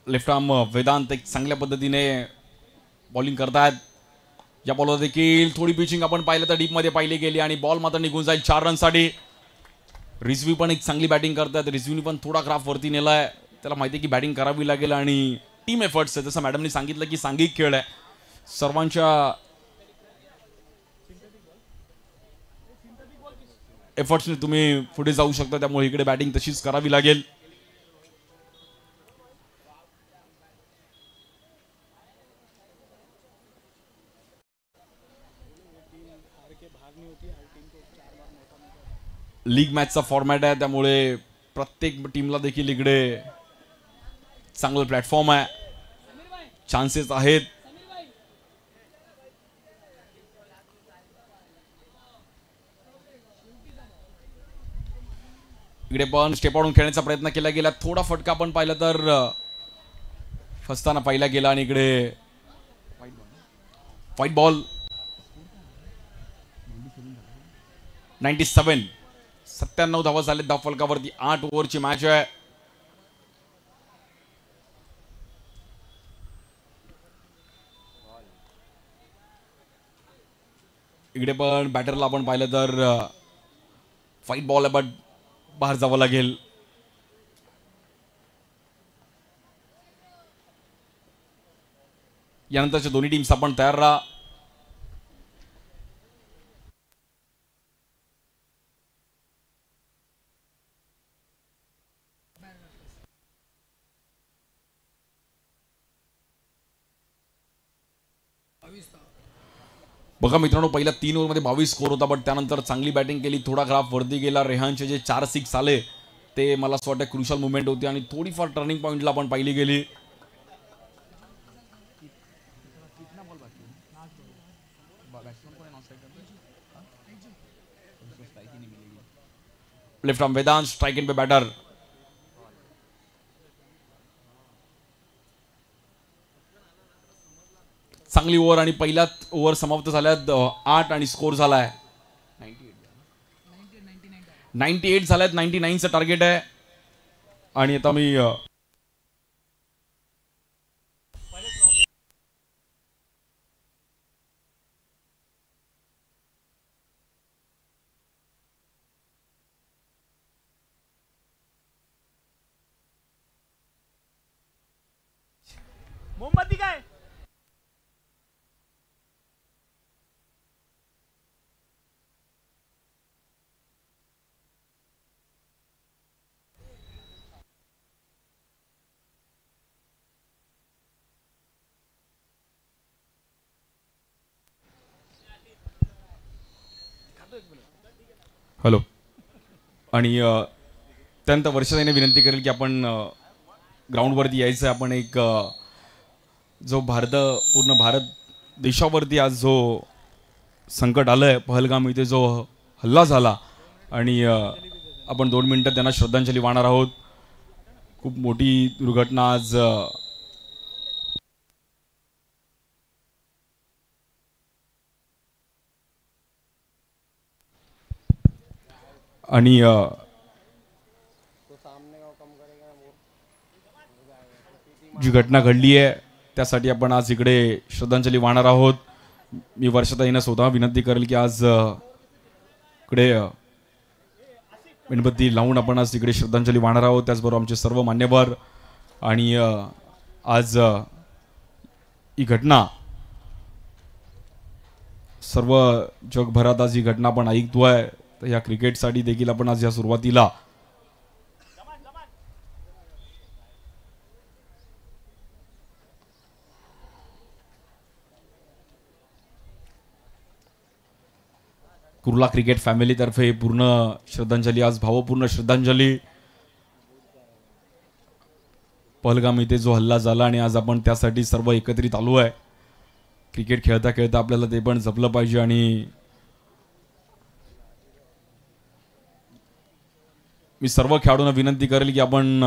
लेफ्ट आर्म वेदांत एक चांगल्या पद्धतीने बॉलिंग करतात. या बॉलवर देखील थोडी पिचिंग आपण पाहिलं तर डीपमध्ये पाहिली गेली आणि बॉल मात्र निघून जाईल 4 रनसाठी. रिझवी पण एक चांगली बॅटिंग करतात. रिझवीने पण थोडा ग्राफ वरती नेलाय. त्याला माहिती आहे की बॅटिंग करावी लागेल आणि टीम एफर्ट्स आहे. जसं मॅडमनी सांगितलं की सांघिक खेळ आहे. सर्वांच्या एफर्ट्सने तुम्ही पुढे जाऊ शकता. त्यामुळे इकडे बॅटिंग तशीच करावी लागेल. लीग मॅचचा फॉर्मॅट आहे त्यामुळे प्रत्येक टीमला देखील इकडे चांगलं प्लॅटफॉर्म आहे. चान्सेस आहेत. इकडे पण स्टेप आउट खेळण्याचा प्रयत्न केला गेला. थोडा फटका आपण पाहिला तर फसताना पाहिला गेला आणि इकडे व्हाईट बॉल. 97 धावा झाले धावफलकावरती. 8 ओव्हरची मॅच आहे. इकडे पण बॅटरला आपण पाहिलं तर व्हाईट बॉल आहे बट बाहेर जावं लागेल. यानंतरच्या दोन्ही टीम्स आपण तयार राहा. बघा मित्रांनो, पहिल्या 3 ओव्हरमध्ये 22 स्कोर होता बट त्यानंतर चांगली बॅटिंग केली. थोडा ग्राफ वरती गेला. रेहानचे जे 4 6 आले ते मला असं वाटतं क्रुशल मुवमेंट होती आणि थोडीफार टर्निंग पॉईंटला पण पाहिली गेली. Left arm Vedant strike in पे बैटर. चांगली ओव्हर आणि पहिल्याच ओव्हर समाप्त झाल्यात 8 आणि स्कोर झालाय 98 झाल्यात. 99चं टार्गेट आहे. आणि आता मी मोमबत्ती काय हॅलो. आणि त्यानंतर वर्षाने विनंती करेल की आपण ग्राउंडवरती यायचं. आपण एक जो पूर्ण भारत देशावरती आज जो संकट आलंय, पहलगाम इथे जो हल्ला झाला आणि आपण 2 मिनिटं त्यांना श्रद्धांजली वाहणार आहोत. खूप मोठी दुर्घटना आज आणि जी घटना घडली आहे त्यासाठी आपण आज इकडे श्रद्धांजली वाहणार आहोत. मी वर्षाताईंना स्वतः विनंती करेल की आज इकडे मेणबत्ती लावून आपण आज इकडे श्रद्धांजली वाहणार आहोत. त्याचबरोबर आमचे सर्व मान्यवर आणि आज ही घटना सर्व जगभरात आज ही घटना आपण ऐकतोय. तर या क्रिकेटसाठी देखील आपण आज या सुरुवातीला कुर्ला क्रिकेट फॅमिलीतर्फे पूर्ण श्रद्धांजली, आज भावपूर्ण श्रद्धांजली. पहलगाम इथे जो हल्ला झाला आणि आज आपण त्यासाठी सर्व एकत्रित आलो आहे. क्रिकेट खेळता खेळता आपल्याला ते पण जपलं पाहिजे. आणि मी सर्व खेळाडूंना विनंती करेल की आपण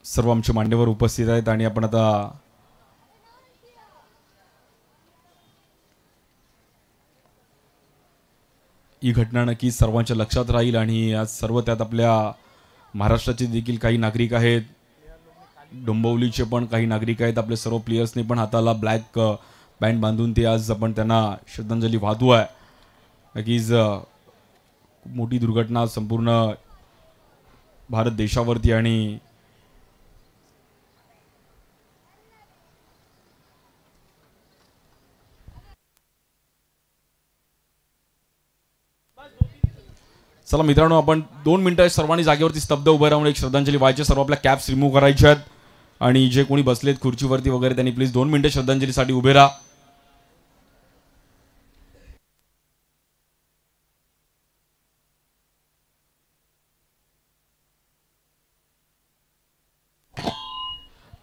सर्व आमचे मान्यवर उपस्थित आहेत आणि आपण आता ही घटना नक्की सर्वांच्या लक्षात राहील. आणि आज सर्व त्यात आपल्या महाराष्ट्राचे देखील काही नागरिक आहेत, डोंबिवलीचे पण काही नागरिक आहेत. आपले सर्व प्लेयर्सनी पण हाताला ब्लॅक बँड बांधून ते आज आपण त्यांना श्रद्धांजली वाहतो आहे. नक्कीच खूप मोठी दुर्घटना संपूर्ण भारत देशावरती आणि चला मित्रांनो, आपण 2 मिनिटं सर्वांनी जागेवरती स्तब्ध उभे राहून एक श्रद्धांजली व्हायची. सर्व आपल्या कॅप्स रिमूव्ह करायच्या आहेत आणि जे कोणी बसलेत खुर्चीवरती वगैरे त्यांनी प्लीज 2 मिनिटं श्रद्धांजलीसाठी उभे राहा.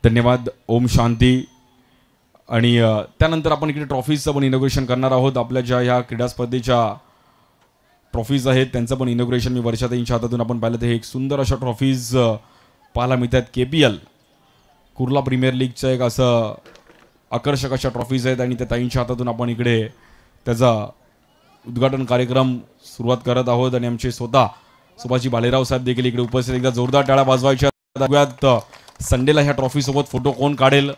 धन्यवाद. ओम शांती. आणि त्यानंतर आपण इकडे ट्रॉफीजचं पण इनॉग्रेशन करणार आहोत. आपल्या ज्या ह्या क्रीडा स्पर्धेच्या ट्रॉफीज आहेत त्यांचं पण इनॉग्रेशन मी वर्षाताईंच्या हातातून आपण पाहिलं. तर हे एक सुंदर अशा ट्रॉफीज पाहायला मिळतात. KPL कुर्ला प्रीमियर लीगचं एक असं आकर्षक अशा ट्रॉफीज आहेत आणि त्या ताईंच्या हातातून आपण इकडे त्याचा उद्घाटन कार्यक्रम सुरुवात करत आहोत. आणि आमचे स्वतः सुभाषजी भालेराव साहेब देखील इकडे उपस्थित. एकदा जोरदार टाळ्या वाजवायच्या. संडेला ह्या ट्रॉफी सोबत फोटो कोण काढेल?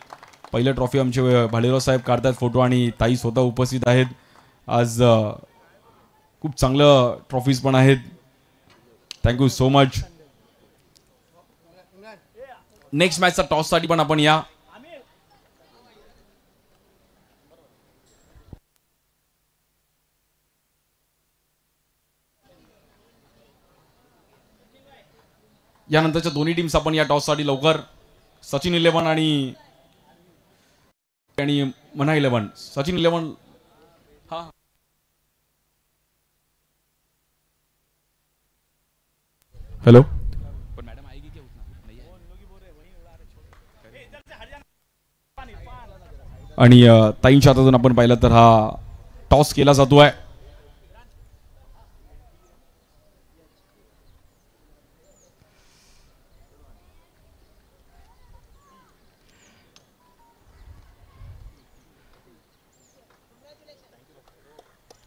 पहिलं ट्रॉफी आमचे भालेराव साहेब काढतात फोटो आणि ताई स्वतः उपस्थित आहेत. आज खूप चांगलं ट्रॉफीज पण आहेत. Thank you so much. नेक्स्ट मॅचचा टॉससाठी पण आपण या. यानंतरच्या दोन्ही टीम्स आपण या टॉससाठी लवकर. सचिन 11 आणि मना 11. सचिन 11. हा हेलो. आणि ताईंच्या हातातून आपण पाहिलं तर हा टॉस केला जातोय.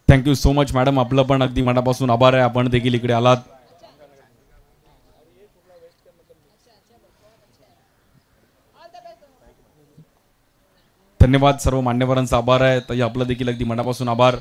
Thank you so much madam. आपलं पण अगदी मनापासून आभार आहे. आपण देखील इकडे आलात. धन्यवाद. सर्व मान्यवरांचा आभार आहे. ताई आपलं देखील अगदी मनापासून आभार.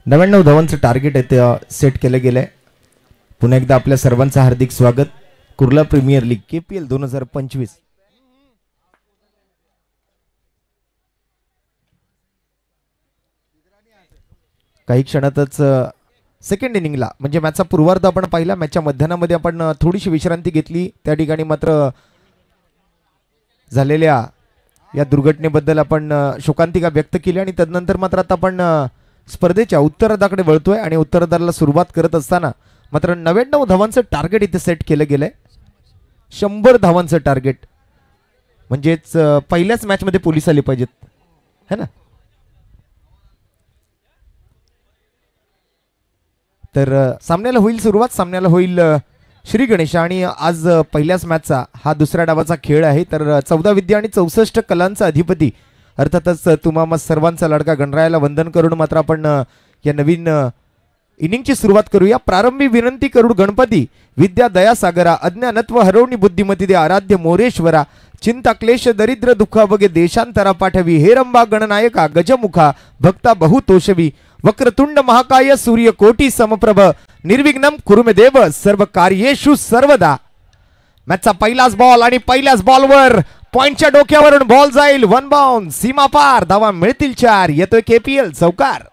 99 धावांचं टार्गेट आहे ते सेट केलं गेलंय. पुन्हा एकदा आपल्या सर्वांचं हार्दिक स्वागत कुर्ला प्रीमियर लीग KPL 2025. काही क्षणातच सेकंड इनिंगला म्हणजे मॅचचा पूर्वार्ध आपण पाहिला. मॅचच्या मध्यानामध्ये आपण थोडीशी विश्रांती घेतली. त्या ठिकाणी मात्र झालेल्या या दुर्घटनेबद्दल आपण शोकांतिका व्यक्त केली आणि तदनंतर मात्र आता आपण स्पर्धेच्या उत्तरार्धाकडे वळतोय आणि उत्तरार्धाला सुरुवात करत असताना मात्र 99 धावांचं टार्गेट इथे सेट केलं गेलंय. 100 धावांचं टार्गेट म्हणजेच पहिल्याच मॅच मध्ये पोलीस आले पाहिजेत है ना. तर सामन्याला होईल सुरुवात. सामन्याला होईल श्री गणेश आणि आज पहिल्याच मॅचचा हा दुसऱ्या डावाचा खेळ आहे. तर 14 विद्या आणि 64 कलांचा अधिपती अर्थातच तुम्हा सर्वांचा लाडका गणरायाला वंदन करून मात्र आपण या नवीन इनिंगची सुरुवात करूया. प्रारंभी विनंती करू गणपती विद्या दया सागरा अज्ञानत्व हरवणी बुद्धिमती दे आराध्य मोरेश्वरा चिंता क्लेश दरिद्र दुःखा बगे देशांतरा पाठवी हेरंबा गणनायका गजमुखा भक्ता बहुतोषवी वक्रतुंड महाकाय सूर्य कोटी समप्रभ निर्विघ्नम कुरुमे देव सर्व कार्येषु सर्वदा. मॅचचा पहिलाच बॉल आणि पहिल्याच बॉलवर पॉइंटच्या डोक्यावरून बॉल जाईल. वन बाउंड सीमा पार. धावा मिळतील 4. येतोय KPL चौकार.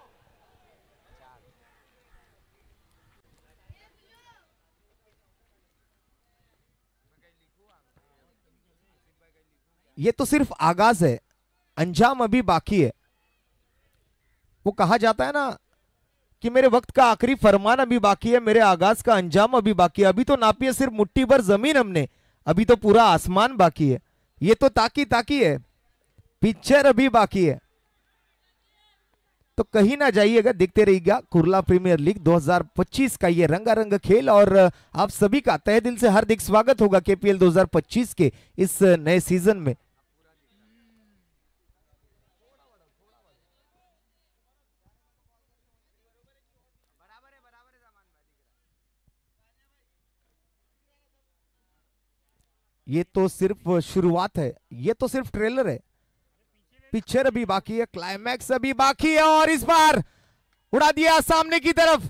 ये तो सिर्फ आगाज है, अंजाम अभी बाकी है. वो कहा जाता है ना कि मेरे वक्त का आखिरी फरमान अभी बाकी है, मेरे आगाज का अंजाम अभी बाकी है. अभी तो नापी है सिर्फ मुट्ठी भर जमीन हमने, अभी तो पूरा आसमान बाकी है. ये तो ताकी ताकी है, पिक्चर अभी बाकी है. तो कहीं ना जाइएगा, देखते रहिएगा कुर्ला प्रीमियर लीग 2025 का ये रंगारंग खेल. और आप सभी का तहे दिल से हार्दिक स्वागत होगा KPL 2025 के इस नए सीजन में. ये तो सिर्फ शुरुआत है, ये तो सिर्फ ट्रेलर है. पिक्चर अभी बाकी है, क्लाइमैक्स अभी बाकी है. और इस बार उड़ा दिया सामने की तरफ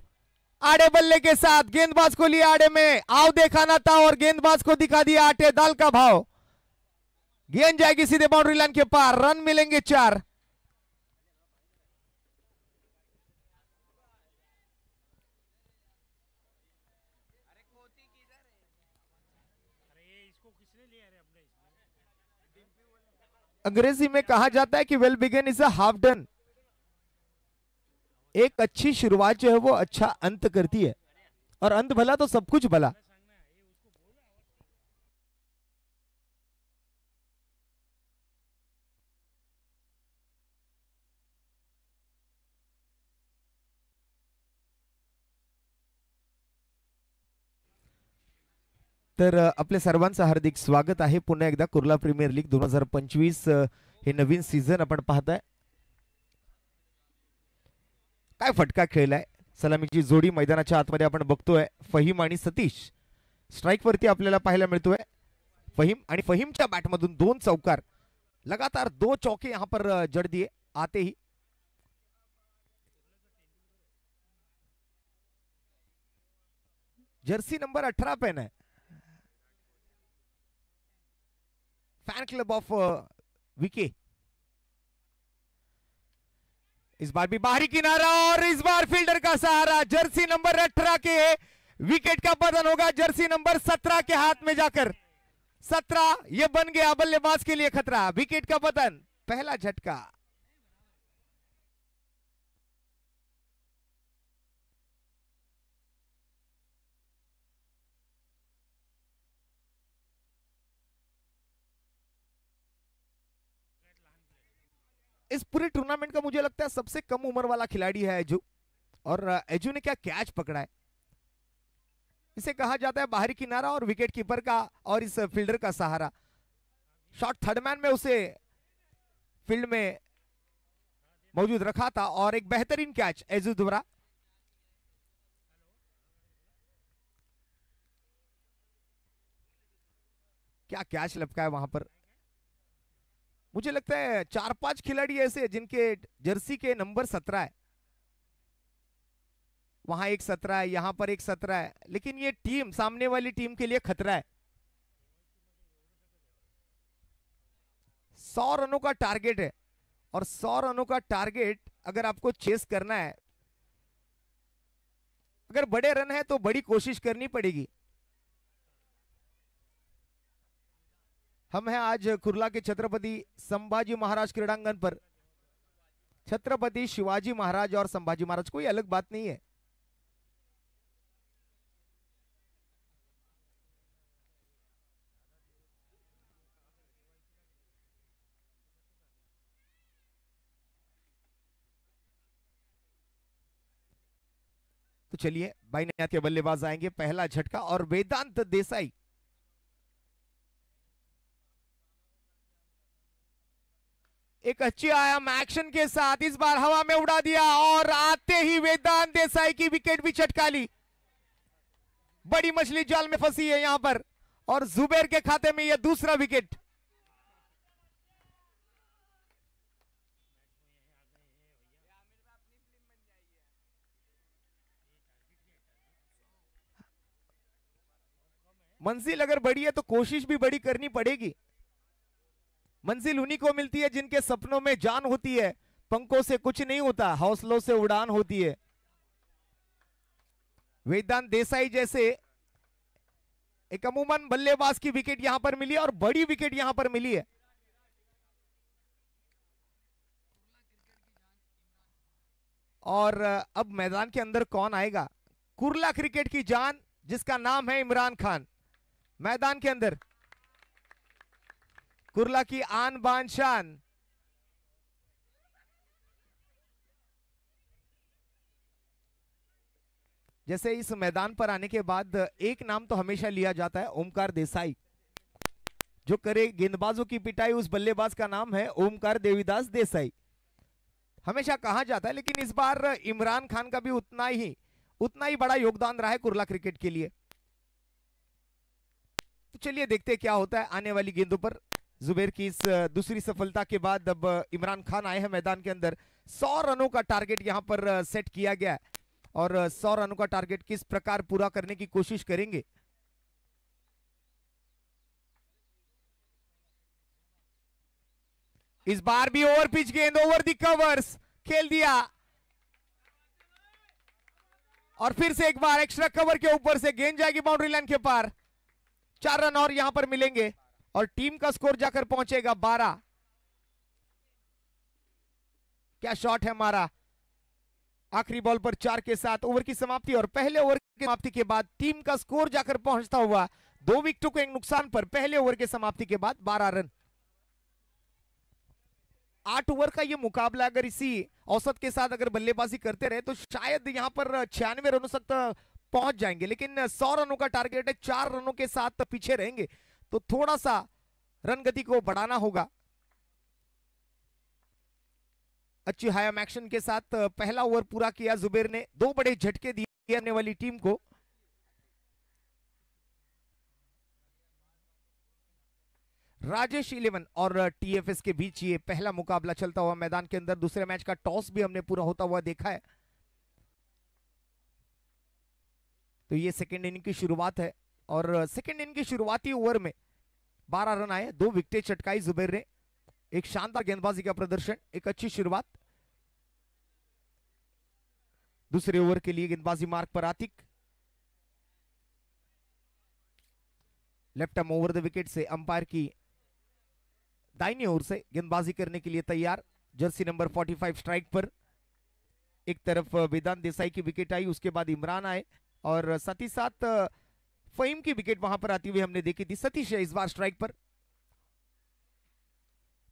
आड़े बल्ले के साथ. गेंदबाज को लिया आड़े में, आव देखाना था और गेंदबाज को दिखा दिया आटे दाल का भाव. गेंद जाएगी सीधे बाउंड्री लाइन के पार. रन मिलेंगे 4. अंग्रेजी में कहा जाता है कि well begun is a half done. एक अच्छी शुरुआत जो है वो अच्छा अंत करती है, और अंत भला तो सब कुछ भला. तर आपल्या सर्वांचं हार्दिक स्वागत आहे पुन्हा एकदा कुर्ला प्रीमियर लीग 2025 हे नवीन सीझन आपण पाहताय. काय फटका खेळलाय. सलामीची जोडी मैदानाच्या आतमध्ये आपण बघतोय. फहीम आणि सतीश स्ट्राइक वरती आपल्याला पाहायला मिळतोय. फहीम आणि फहीमच्या बॅटमधून 2 चौकार. लगातार 2 चौके यहां पर जड़ दिए आते ही. जर्सी नंबर 18 पहना है. Fan club of VK. इस बार भी बाहरी किनारा और इस बार फील्डर का सहारा. जर्सी नंबर 18 के विकेट का पतन होगा जर्सी नंबर 17 के हाथ में जाकर. 17 ये बन गया बल्लेबाज के लिए खतरा. विकेट का पतन, पहला झटका. इस पूरे टूर्नामेंट का मुझे लगता है सबसे कम उम्र वाला खिलाड़ी है एजू. और एजू ने क्या कैच पकड़ा है. इसे कहा जाता है बाहरी किनारा और विकेट कीपर का और इस फील्डर का सहारा. शॉट थर्ड मैन में उसे फील्ड में मौजूद रखा था और एक बेहतरीन कैच एजू द्वारा. क्या कैच लपका है वहां पर. मुझे लगता है 4-5 खिलाड़ी ऐसे जिनके जर्सी के नंबर 17 है. वहां एक 17 है, यहां पर एक 17 है, लेकिन ये टीम सामने वाली टीम के लिए खतरा है। 100 रनों का टारगेट है और 100 रनों का टारगेट अगर आपको चेस करना है, अगर बड़े रन है तो बड़ी कोशिश करनी पड़ेगी। हम हैं आज कुर्ला के छत्रपति संभाजी महाराज क्रीड़ांगन पर। छत्रपति शिवाजी महाराज और संभाजी महाराज, कोई अलग बात नहीं है। तो चलिए बाईनाथ के बल्लेबाज आएंगे, पहला झटका और वेदांत देसाई। एक अच्छी आयाम एक्शन के साथ इस बार हवा में उड़ा दिया और आते ही वेदांत देसाई की विकेट भी चटका ली। बड़ी मछली जाल में फंसी है यहां पर और जुबैर के खाते में यह दूसरा विकेट। मंजिल अगर बड़ी है तो कोशिश भी बड़ी करनी पड़ेगी। मंजिल उन्हीं को मिलती है जिनके सपनों में जान होती है। पंखों से कुछ नहीं होता, हौसलों से उड़ान होती है। वेदांत देसाई जैसे एक अमूमन बल्लेबाज की विकेट यहां पर मिली और बड़ी विकेट यहां पर मिली है। और अब मैदान के अंदर कौन आएगा? कुर्ला क्रिकेट की जान जिसका नाम है इमरान खान, मैदान के अंदर कुर्ला की आन बान शान। जैसे इस मैदान पर आने के बाद एक नाम तो हमेशा लिया जाता है, ओमकार देसाई। जो करे गेंदबाजों की पिटाई उस बल्लेबाज का नाम है ओमकार देवीदास देसाई, हमेशा कहा जाता है। लेकिन इस बार इमरान खान का भी उतना ही बड़ा योगदान रहा है कुर्ला क्रिकेट के लिए। तो चलिए देखते क्या होता है आने वाली गेंदों पर। जुबैर की इस दूसरी सफलता के बाद अब इमरान खान आए हैं मैदान के अंदर। 100 रनों का टारगेट यहां पर सेट किया गया है और 100 रनों का टारगेट किस प्रकार पूरा करने की कोशिश करेंगे। इस बार भी ओवर पिच गेंद, ओवर द कवर्स खेल दिया और फिर से एक बार एक्स्ट्रा कवर के ऊपर से गेंद जाएगी बाउंड्री लाइन के पार। 4 रन और यहां पर मिलेंगे और टीम का स्कोर जाकर पहुंचेगा 12। क्या शॉट है मारा आखिरी बॉल पर 4 के साथ। ओवर की समाप्ति और पहले ओवर की समाप्ति के बाद टीम का स्कोर जाकर पहुंचता हुआ 2 विकेटों के नुकसान पर पहले ओवर के समाप्ति के बाद 12 रन। 8 ओवर का ये मुकाबला अगर इसी औसत के साथ अगर बल्लेबाजी करते रहे तो शायद यहां पर 96 रनों तक पहुंच जाएंगे। लेकिन 100 रनों का टारगेट है, 4 रनों के साथ पीछे रहेंगे तो थोड़ा सा रन गति को बढ़ाना होगा। अच्छी हायम एक्शन के साथ पहला ओवर पूरा किया जुबैर ने। 2 बड़े झटके दिए आने वाली टीम को। राजेश 11 और टीएफएस के बीच ये पहला मुकाबला चलता हुआ मैदान के अंदर। दूसरे मैच का टॉस भी हमने पूरा होता हुआ देखा है। तो ये सेकेंड इनिंग की शुरुआत है और सेकेंड इनिंग की शुरुआती ओवर में 12 रन आए, 2 विकेटें चटकाई जुबैर ने। एक शानदार गेंदबाजी का प्रदर्शन, एक अच्छी शुरुआत। दूसरे ओवर के लिए गेंदबाजी मार्ग पर Atiq. Left arm over the wicket से अंपायर की दाहिनी ओर से गेंदबाजी करने के लिए तैयार। जर्सी नंबर 45 स्ट्राइक पर। एक तरफ वेदांत देसाई की विकेट आई, उसके बाद इमरान आए और साथ ही साथ फहीम की विकेट वहां पर आती हुई हमने देखी थी। सतीश है इस बार स्ट्राइक पर।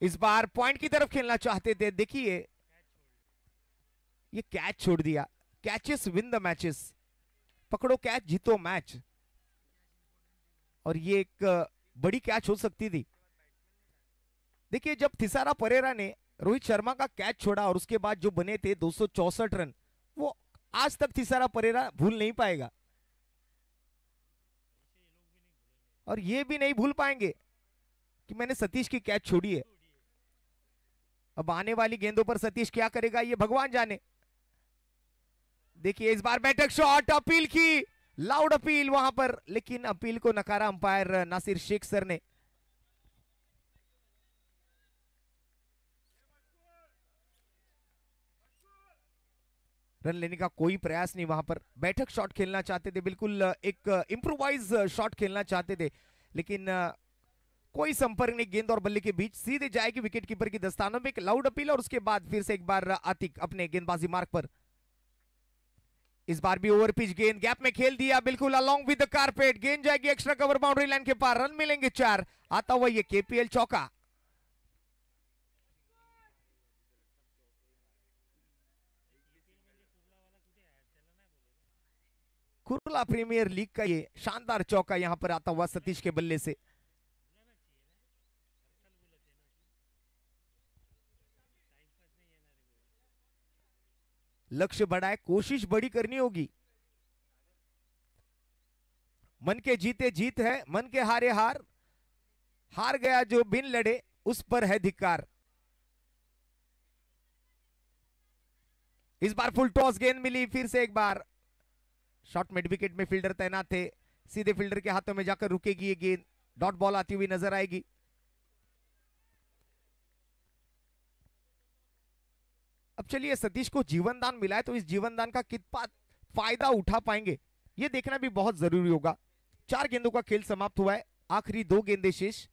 इस बार पॉइंट की तरफ खेलना चाहते थे, देखिए ये कैच छोड़ दिया। कैचेस विन द मैचेस, पकड़ो कैच जीतो मैच। और ये एक बड़ी कैच हो सकती थी। देखिए जब थिसारा परेरा ने रोहित शर्मा का कैच छोड़ा और उसके बाद जो बने थे 264 रन, वो आज तक थिसारा परेरा भूल नहीं पाएगा और ये भी नहीं भूल पाएंगे कि मैंने सतीश की कैच छोड़ी है। अब आने वाली गेंदों पर सतीश क्या करेगा ये भगवान जाने। देखिए इस बार बैठक शॉट, अपील की, लाउड अपील वहां पर, लेकिन अपील को नकारा अंपायर नासिर शेख सर ने। रन लेने का कोई प्रयास नहीं वहां पर, बैठक शॉट खेलना चाहते थे, बिल्कुल एक इंप्रोवाइज शॉट खेलना चाहते थे, लेकिन कोई संपर्क नहीं गेंद और बल्ले के बीच, सीधे जाएगी विकेट कीपर की दस्तानों में। एक लाउड अपील और उसके बाद फिर से एक बार आतिक अपने गेंदबाजी मार्ग पर। इस बार भी ओवर पिच गेंद गैप में खेल दिया, बिल्कुल अलोंग विद द कारपेट, गेंद जाएगी एक्स्ट्रा कवर बाउंड्री लाइन के पार, रन मिलेंगे 4। आता हुआ ये केपीएल चौका। कुर्ला प्रीमियर लीग का ये शानदार चौका यहां पर आता हुआ सतीश के बल्ले से। लक्ष्य बड़ा है, कोशिश बड़ी करनी होगी। मन के जीते जीत है, मन के हारे हार, हार गया जो बिन लड़े उस पर है धिक्कार। इस बार फुल टॉस गेंद मिली, फिर से एक बार शॉर्ट मिड विकेट में फील्डर तैनात थे, सीधे फील्डर के हाथों में जाकर रुकेगी ये गेंद, डॉट बॉल आती हुई नजर आएगी। अब चलिए सतीश को जीवन दान मिला है, तो इस जीवन दान का कितना फायदा उठा पाएंगे ये देखना भी बहुत जरूरी होगा। 4 गेंदों का खेल समाप्त हुआ है, आखिरी 2 गेंदें शेष।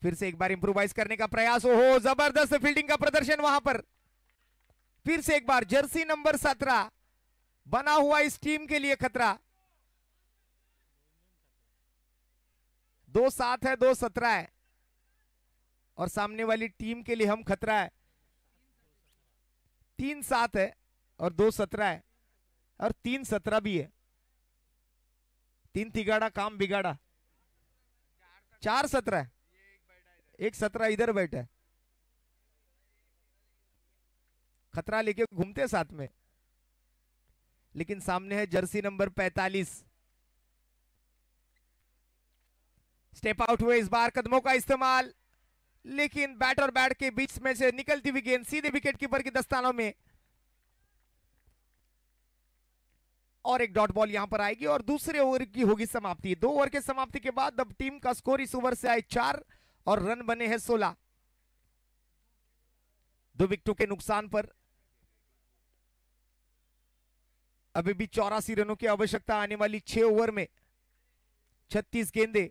फिर से एक बार इंप्रोवाइज करने का प्रयास, हो जबरदस्त फील्डिंग का प्रदर्शन वहां पर। फिर से एक बार जर्सी नंबर 17 बना हुआ इस टीम के लिए खतरा। 2-7 है, 2-17 है, और सामने वाली टीम के लिए हम खतरा है। 3-7 है और 2-17 है, और 3-17 भी है। 3 तिगाड़ा काम बिगाड़ा, 4-17 है, 1-17 इधर बैठा है, खतरा लेके घूमते साथ में, लेकिन सामने है जर्सी नंबर 45। स्टेप आउट हुए इस बार, कदमों का इस्तेमाल, लेकिन बैट और बैट के बीच में से निकलती हुई गेंद सीधे विकेट कीपर की दस्तानों में, और एक डॉट बॉल यहां पर आएगी और दूसरे ओवर की होगी समाप्ति। 2 ओवर के समाप्ति के बाद अब टीम का स्कोर इस ओवर से आए 4 और रन बने हैं 16। 2 विकेटों के नुकसान पर अभी भी 84 रनों की आवश्यकता आने वाली 6 ओवर में। 36 गेंदें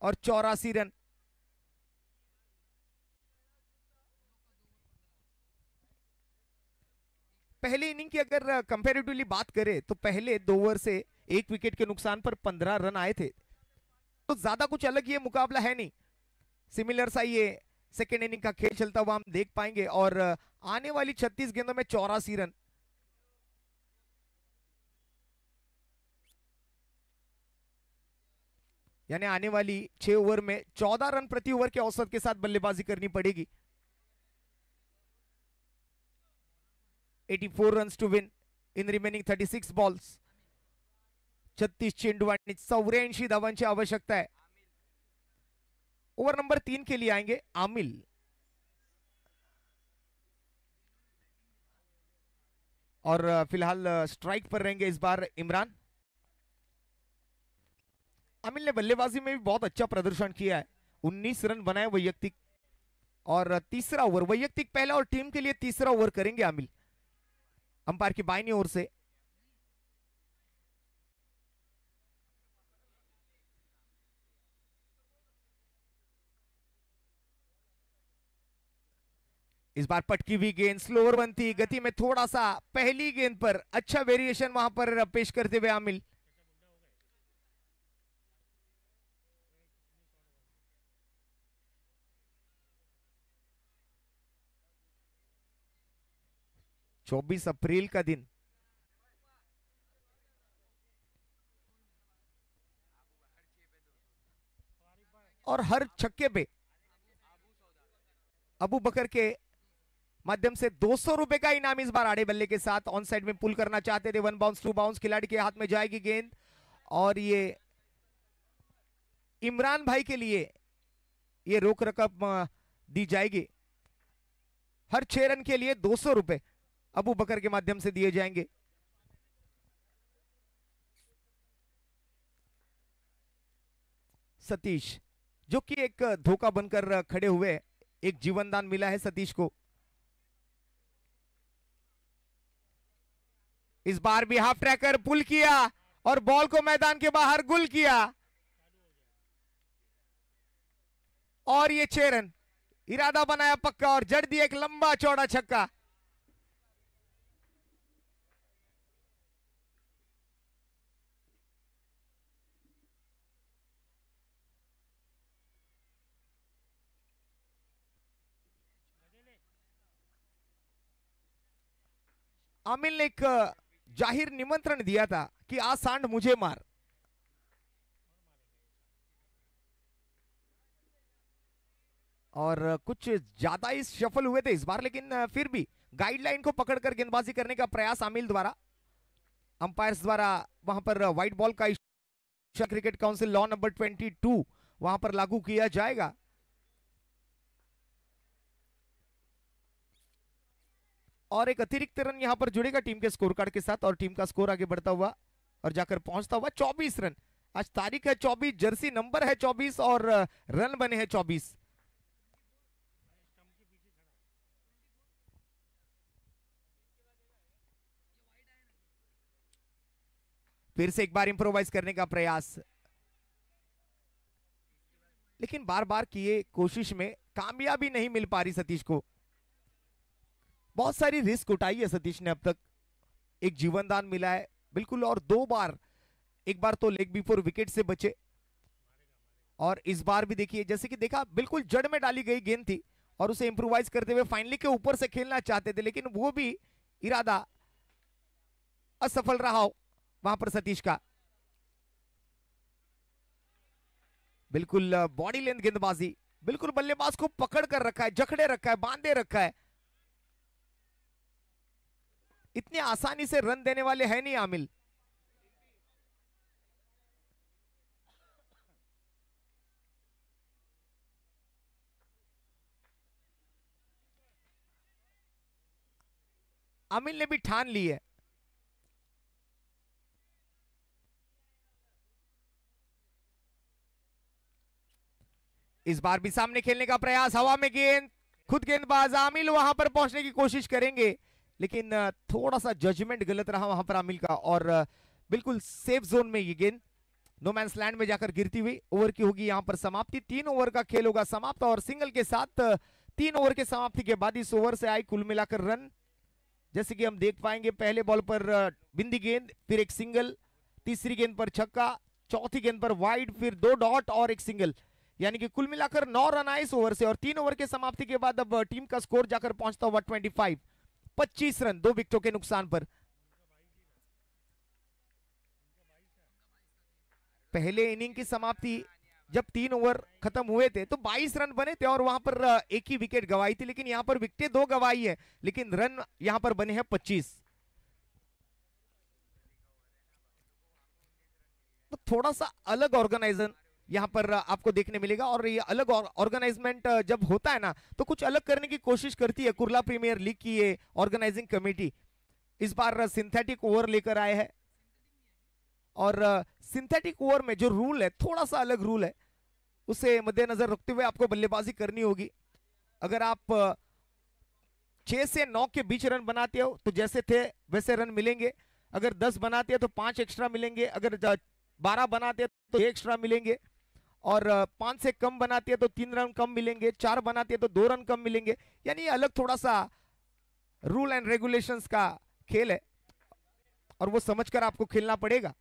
और 84 रन। पहले इनिंग की अगर कंपैरेटिवली बात करें तो पहले 2 ओवर से 1 विकेट के नुकसान पर 15 रन आए थे, तो ज्यादा कुछ अलग ये मुकाबला है नहीं। सिमिलर सा ये सेकेंड इनिंग का खेल चलता हुआ हम देख पाएंगे, और आने वाली 36 गेंदों में 84 रन। यानी आने वाली 6 ओवर में 14 रन प्रति ओवर के औसत के साथ बल्लेबाजी करनी पड़ेगी। 84 runs to win in remaining 36 balls. 36 चेंडू आणि 84 धावांची आवश्यकता है। ओवर नंबर 3 के लिए आएंगे आमिल। और फिलहाल स्ट्राइक पर रहेंगे इस बार इमरान। आमिल ने बल्लेबाजी में भी बहुत अच्छा प्रदर्शन किया है, 19 रन बनाए वैयक्तिक, और तीसरा ओवर वैयक्तिक पहला और टीम के लिए तीसरा ओवर करेंगे आमिल अंपायर की बाईं ओर से। इस बार पटकी हुई गेंद स्लोअर बनती, गति में थोड़ा सा पहली गेंद पर अच्छा वेरिएशन वहां पर पेश करते हुए आमिल। चौबीस अप्रैल का दिन, और हर छक्के पे अबू बकर के माध्यम से 200 रुपए का इनाम इस बार आड़े बल्ले के साथ ऑन साइड में पुल करना चाहते थे। 1 बाउंस 2 बाउंस, खिलाड़ी के हाथ में जाएगी गेंद, और ये इमरान भाई के लिए ये रोक रकम दी जाएगी। हर 6 रन के लिए 200 रुपए अबू बकर के माध्यम से दिए जाएंगे। सतीश जो कि एक धोखा बनकर खड़े हुए, एक जीवनदान मिला है सतीश को। इस बार भी हाफ ट्रैकर पुल किया और बॉल को मैदान के बाहर गुल किया और ये 6 रन, इरादा बनाया पक्का और जड़ दिया एक लंबा चौड़ा छक्का। आमिल ने एक जाहिर निमंत्रण दिया था कि आज सांड मुझे मार। और कुछ ज्यादा ही सफल हुए थे इस बार, लेकिन फिर भी गाइडलाइन को पकड़कर गेंदबाजी करने का प्रयास आमिल द्वारा, अंपायर्स द्वारा वहां पर व्हाइट बॉल का इशारा क्रिकेट काउंसिल लॉ नंबर 22 वहां पर लागू किया जाएगा। और एक अतिरिक्त रन यहां पर जुड़ेगा टीम के स्कोर कार्ड के साथ और टीम का स्कोर आगे बढ़ता हुआ और जाकर पहुंचता हुआ 24 रन। आज तारीख है 24, जर्सी नंबर है 24 और रन बने हैं 24। फिर से एक बार इंप्रोवाइज करने का प्रयास, लेकिन बार बार किए कोशिश में कामयाबी नहीं मिल पा रही सतीश को। बहुत सारी रिस्क उठाई है सतीश ने अब तक, एक जीवनदान मिला है बिल्कुल, और 2 बार, एक बार तो लेग बिफोर विकेट से बचे और इस बार भी देखिए जैसे कि देखा बिल्कुल जड़ में डाली गई गेंद थी और उसे इंप्रोवाइज करते हुए फाइनली के ऊपर से खेलना चाहते थे, लेकिन वो भी इरादा असफल रहा हो वहां पर सतीश का। बिल्कुल बॉडी लेंथ गेंदबाजी, बिल्कुल बल्लेबाज को पकड़ कर रखा है, जकड़े रखा है, बांधे रखा है। इतनी आसानी से रन देने वाले हैं नहीं आमिल। आमिल ने भी ठान ली है। इस बार भी सामने खेलने का प्रयास, हवा में गेंद, खुद गेंदबाज आमिल वहां पर पहुंचने की कोशिश करेंगे, लेकिन थोड़ा सा जजमेंट गलत रहा वहां पर आमिल का और बिल्कुल सेफ जोन में ये गेंद नो मैंस लैंड में जाकर गिरती हुई। ओवर की होगी यहां पर समाप्ति, 3 ओवर का खेल होगा समाप्त और सिंगल के साथ 3 ओवर के समाप्ति के बाद इस ओवर से आए कुल मिलाकर रन, जैसे कि हम देख पाएंगे पहले बॉल पर बिंदी गेंद, फिर एक सिंगल, तीसरी गेंद पर छक्का, चौथी गेंद पर वाइड, फिर 2 डॉट और एक सिंगल, यानी कि कुल मिलाकर 9 रन आए इस ओवर से। और 3 ओवर के समाप्ति के बाद अब टीम का स्कोर जाकर पहुंचता हुआ 25 रन 2 विकेटों के नुकसान पर। पहले इनिंग की समाप्ति जब 3 ओवर खत्म हुए थे तो 22 रन बने थे और वहां पर एक ही विकेट गवाई थी, लेकिन यहां पर विकेटें 2 गवाई है, लेकिन रन यहां पर बने हैं 25। तो थोड़ा सा अलग ऑर्गेनाइजेशन यहां पर आपको देखने मिलेगा और ये अलग ऑर्गेनाइजमेंट जब होता है ना तो कुछ अलग करने की कोशिश करती है कुर्ला प्रीमियर लीग की ये ऑर्गेनाइजिंग कमेटी। इस बार सिंथेटिक ओवर लेकर आए हैं और सिंथेटिक ओवर में जो रूल है थोड़ा सा अलग रूल है, उसे मद्देनजर रखते हुए आपको बल्लेबाजी करनी होगी। अगर आप 6 से 9 के बीच रन बनाते हो तो जैसे थे वैसे रन मिलेंगे, अगर 10 बनाते हैं तो 5 एक्स्ट्रा मिलेंगे, अगर 12 बनाते हैं तो 1 एक्स्ट्रा मिलेंगे, और 5 से कम बनाती है तो 3 रन कम मिलेंगे, 4 बनाती है तो 2 रन कम मिलेंगे, यानी अलग थोड़ा सा रूल एंड रेगुलेशंस का खेल है और वो समझकर आपको खेलना पड़ेगा।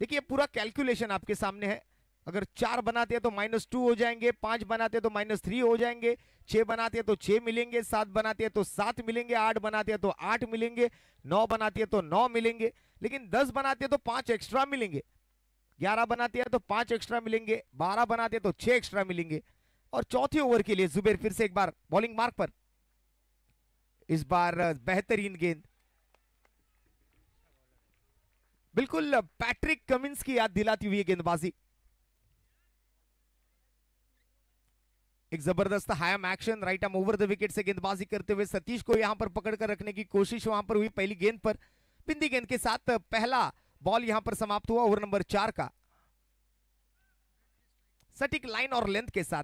देखिए पूरा कैलकुलेशन आपके सामने है, अगर 4 बनाते हैं तो -2 हो जाएंगे, 5 बनाते हैं तो -3 हो जाएंगे, 6 बनाते हैं तो 6 मिलेंगे, 7 बनाते हैं तो 7 मिलेंगे, 8 बनाते हैं तो 8 मिलेंगे, 9 बनाते हैं तो 9 मिलेंगे, लेकिन 10 बनाते हैं तो 5 एक्स्ट्रा मिलेंगे, 11 बनाते हैं तो 5 एक्स्ट्रा मिलेंगे, 12 बनाते हैं तो 6 एक्स्ट्रा मिलेंगे। और चौथे ओवर के लिए जुबेर फिर से एक बार बॉलिंग मार्क पर, इस बार बेहतरीन गेंद, बिल्कुल पैट्रिक कमिंस की याद दिलाती हुई गेंदबाजी। एक जबरदस्त हायम action, right arm over the wicket से गेंदबाजी करते हुए सतीश को यहां पर पकड़कर रखने की कोशिश वहां पर हुई। पहली गेंद पर बिंदी गेंद के साथ पहला बॉल यहां पर समाप्त हुआ ओवर नंबर 4 का, सटीक लाइन और लेंथ के साथ।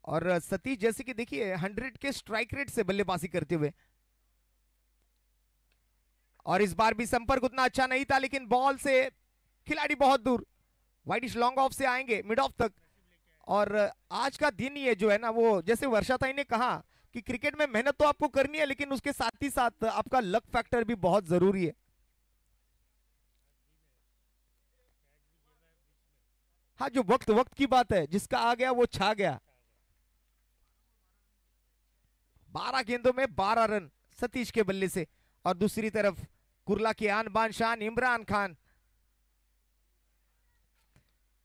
और सतीश जैसे कि देखिए 100 के स्ट्राइक रेट से बल्लेबाजी करते हुए, और इस बार भी संपर्क उतना अच्छा नहीं था, लेकिन बॉल से खिलाड़ी बहुत दूर, वाइडिश लॉन्ग ऑफ से आएंगे मिड ऑफ तक। और आज का दिन ये जो है ना, वो जैसे वर्षा ताई ने कहा कि क्रिकेट में मेहनत तो आपको करनी है, लेकिन उसके साथ ही साथ आपका लक फैक्टर भी बहुत जरूरी है। हाँ, जो वक्त वक्त की बात है, जिसका आ गया वो छा गया। 12 गेंदों में 12 रन सतीश के बल्ले से। और दूसरी तरफ कुर्ला के आन बान शान इमरान खान,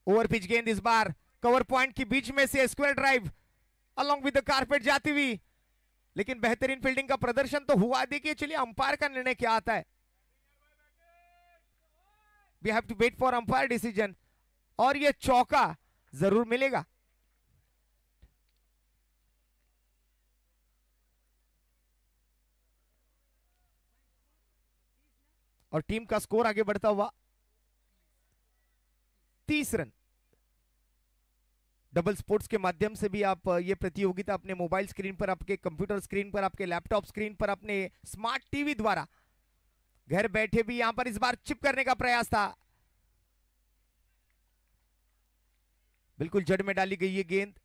ओवर पिच गेंद इस बार कवर पॉइंट के बीच में से square drive along with the carpet जाती हुई, लेकिन बेहतरीन फील्डिंग का प्रदर्शन तो हुआ। देखिए चलिए अंपायर का निर्णय क्या आता है, we have to wait for umpire decision. और ये चौका जरूर मिलेगा। और टीम का स्कोर आगे बढ़ता हुआ 30 रन। डबल स्पोर्ट्स के माध्यम से भी आप ये प्रतियोगिता अपने मोबाइल स्क्रीन पर, आपके कंप्यूटर स्क्रीन पर, आपके लैपटॉप स्क्रीन पर, अपने स्मार्ट टीवी द्वारा घर बैठे भी यहां पर इस बार चिप करने का प्रयास था। बिल्कुल जड़ में डाली गई ये गेंद।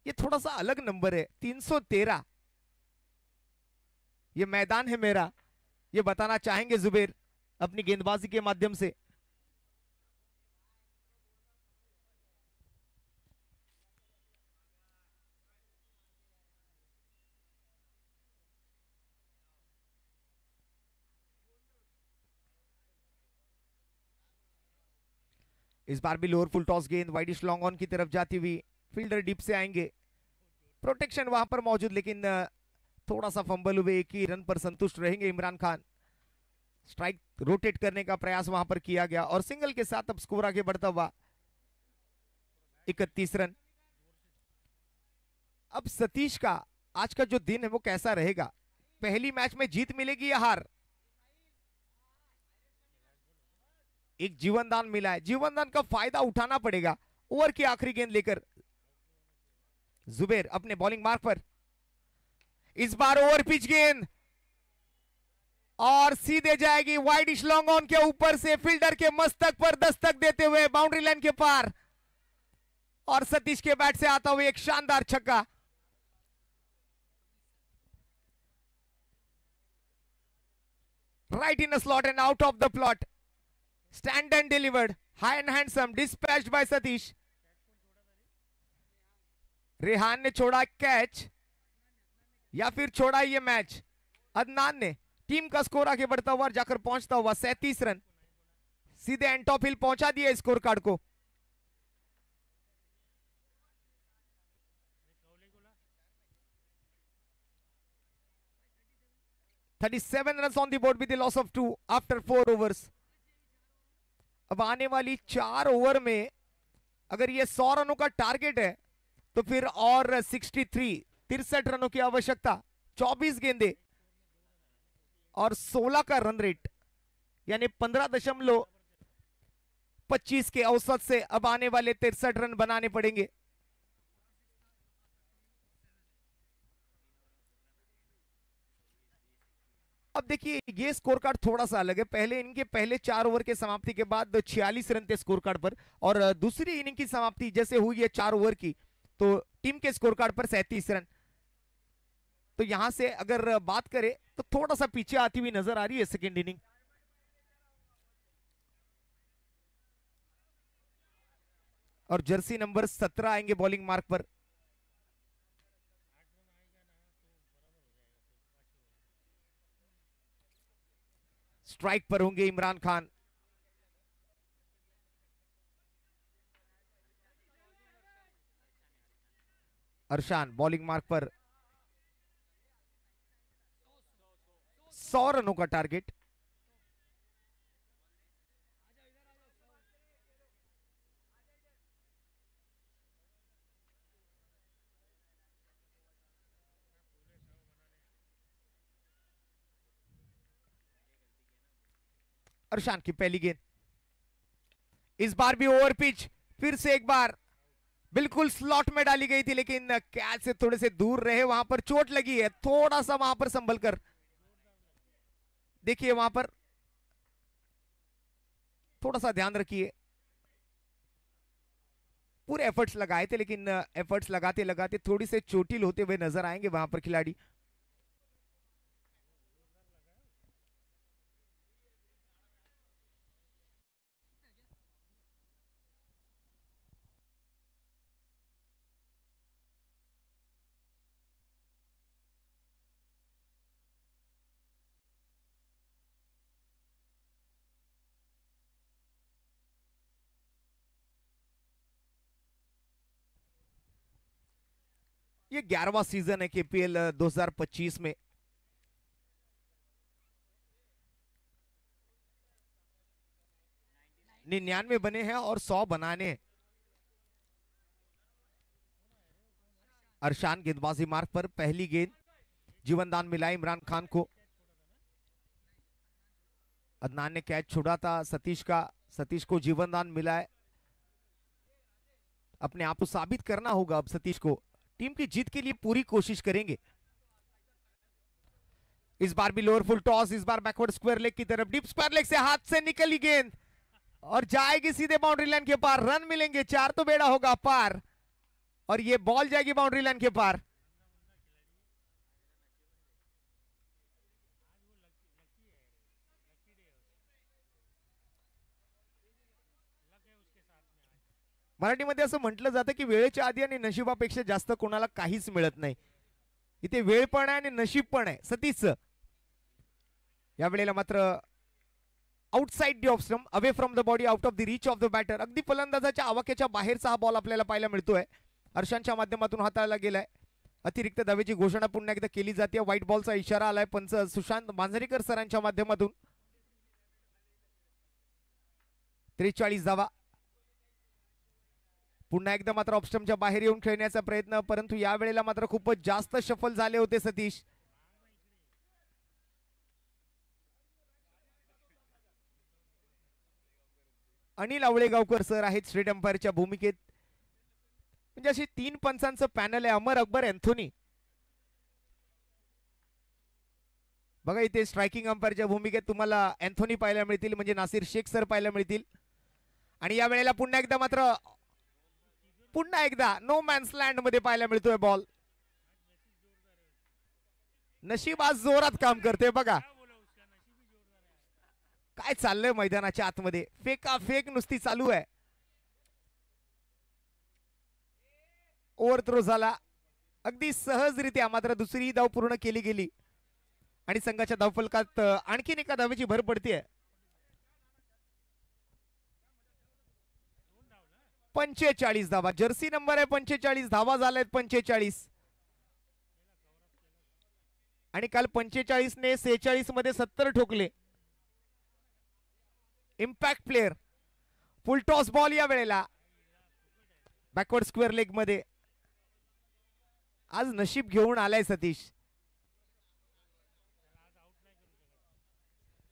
ये थोड़ा सा अलग नंबर है, 313। ये मैदान है मेरा, ये बताना चाहेंगे जुबेर अपनी गेंदबाजी के माध्यम से। इस बार भी लोअर फुल टॉस गेंद वाइडिश लॉन्ग ऑन की तरफ जाती हुई, फील्डर डीप से आएंगे, प्रोटेक्शन वहां पर मौजूद, लेकिन थोड़ा सा फंबल हुए, एक ही रन पर संतुष्ट रहेंगे इमरान खान। स्ट्राइक रोटेट करने का प्रयास वहां पर किया गया और सिंगल के साथ अब स्कोर आगे बढ़ता हुआ 31 रन। अब सतीश का आज का जो दिन है वो कैसा रहेगा, पहली मैच में जीत मिलेगी या हार? एक जीवनदान मिला है, जीवनदान का फायदा उठाना पड़ेगा। ओवर की आखिरी गेंद लेकर जुबेर अपने बॉलिंग मार्क पर, इस बार ओवर पिच गेंद और सीधे जाएगी वाइडिश लॉन्ग ऑन के ऊपर से, फील्डर के मस्तक पर दस्तक देते हुए बाउंड्री लाइन के पार, और सतीश के बैट से आता हुआ एक शानदार छक्का। Right in slot and out of the plot, stand and delivered, high and handsome, dispatched by Satish. Rehan ने छोड़ा कैच या फिर छोड़ा ये मैच अदनान ने। टीम का स्कोर आगे बढ़ता हुआ जाकर पहुंचता हुआ 37 रन, सीधे एंटॉप हिल पहुंचा दिया स्कोर कार्ड को। $37 runs on the board with the loss of 2 after 4 overs। अब आने वाली 4 ओवर में अगर ये 100 रनों का टारगेट है तो फिर और 63 रनों की आवश्यकता, 24 गेंदे और 16 का रन रेट, यानी 15.25 के औसत से अब आने वाले 63 रन बनाने पड़ेंगे। अब देखिए ये स्कोर कार्ड थोड़ा सा अलग है। पहले इनके पहले 4 ओवर के समाप्ति के बाद 46 रन थे स्कोर कार्ड पर, और दूसरी इनिंग की समाप्ति जैसे हुई है 4 ओवर की, तो टीम के स्कोर कार्ड पर 37 रन। तो यहां से अगर बात करें तो थोड़ा सा पीछे आती हुई नजर आ रही है सेकेंड इनिंग। और जर्सी नंबर 17 आएंगे बॉलिंग मार्क पर। स्ट्राइक पर होंगे इमरान खान। अरशान बॉलिंग मार्क पर, 100 रनों का टारगेट। अर्शान की पहली गेंद, इस बार भी ओवर पिच, फिर से एक बार बिल्कुल स्लॉट में डाली गई थी, लेकिन कैच से थोड़े से दूर रहे, वहां पर चोट लगी है, थोड़ा सा वहां पर संभल कर देखिए, वहां पर थोड़ा सा ध्यान रखिए। पूरे एफर्ट्स लगाए थे, लेकिन एफर्ट्स लगाते लगाते थोड़ी से चोटिल होते हुए नजर आएंगे वहां पर खिलाड़ी। ये 11वां सीजन है केपीएल 2025 में। निन्यानवे बने हैं और 100 बनाने हैं। अर्शान गेंदबाजी मार्ग पर पहली गेंद, जीवनदान मिला इमरान खान को। अदनान ने कैच छोड़ा था सतीश का, सतीश को जीवनदान मिला है। अपने आप को साबित करना होगा अब सतीश को, टीम की जीत के लिए पूरी कोशिश करेंगे। इस बार भी लोअर फुल टॉस, इस बार बैकवर्ड स्क्वायर लेग की तरफ, डीप स्क्वायर लेग से हाथ से निकली गेंद और जाएगी सीधे बाउंड्री लाइन के पार। रन मिलेंगे, 4 तो बेड़ा होगा पार और ये बॉल जाएगी बाउंड्री लाइन के पार। मराठीमध्ये असं म्हटलं जातं की वेळेच्या आधी आणि नशिबापेक्षा जास्त कोणाला काहीच मिळत नाही। इथे वेळ पण आहे आणि नशीब पण आहे सतीशचं। या वेळेला मात्र outside the off stump, away from the body, out of the reach of the batter, अगदी फलंदाजाच्या आवाक्याच्या बाहेरचा हा बॉल आपल्याला पाहायला मिळतोय। अर्शानच्या माध्यमातून हाताळला गेलाय। अतिरिक्त धावेची घोषणा पुन्हा एकदा केली जाते। व्हाईट बॉलचा इशारा आलाय पंच सुशांत मांजरेकर सरांच्या माध्यमातून। 43 धावा। पुन्हा एकदा मात्र ऑफस्टंपच्या बाहेर येऊन खेळण्याचा प्रयत्न, परंतु या वेळेला मात्र खूपच जास्त सफल झाले होते सतीश। अनिल आवळेगावकर सर आहेत स्टेट अंपायरच्या भूमिकेत। म्हणजे अशी 3 पंचांचं पॅनल आहे। अमर अकबर अँथोनी, बघा इथे स्ट्रायकिंग अंपायरच्या भूमिकेत तुम्हाला अँथोनी पाहायला मिळतील, म्हणजे नासिर शेख सर पाहायला मिळतील। आणि या वेळेला पुन्हा एकदा नो मॅन्स लँड मध्ये पाहायला मिळतोय बॉल। नशीब आज जोरात काम करते बघा, काय चाललंय मैदानाच्या आतमध्ये, फेका फेक नुसती चालू आहे। ओव्हर थ्रो झाला अगदी सहजरित्या, मात्र दुसरी धाव पूर्ण केली गेली आणि संघाच्या धावफलकात आणखीन एका धावेची भर पडते। 45 धावा, जर्सी नंबर आहे 45, धावा झाल्यात 45 आणि काल 45 ने 46 मध्ये 70 ठोकले। Impact player, full toss ball या वेळेला बॅकवर्ड स्क्वेअर लेग मध्ये। आज नशीब घेऊन आलाय सतीश।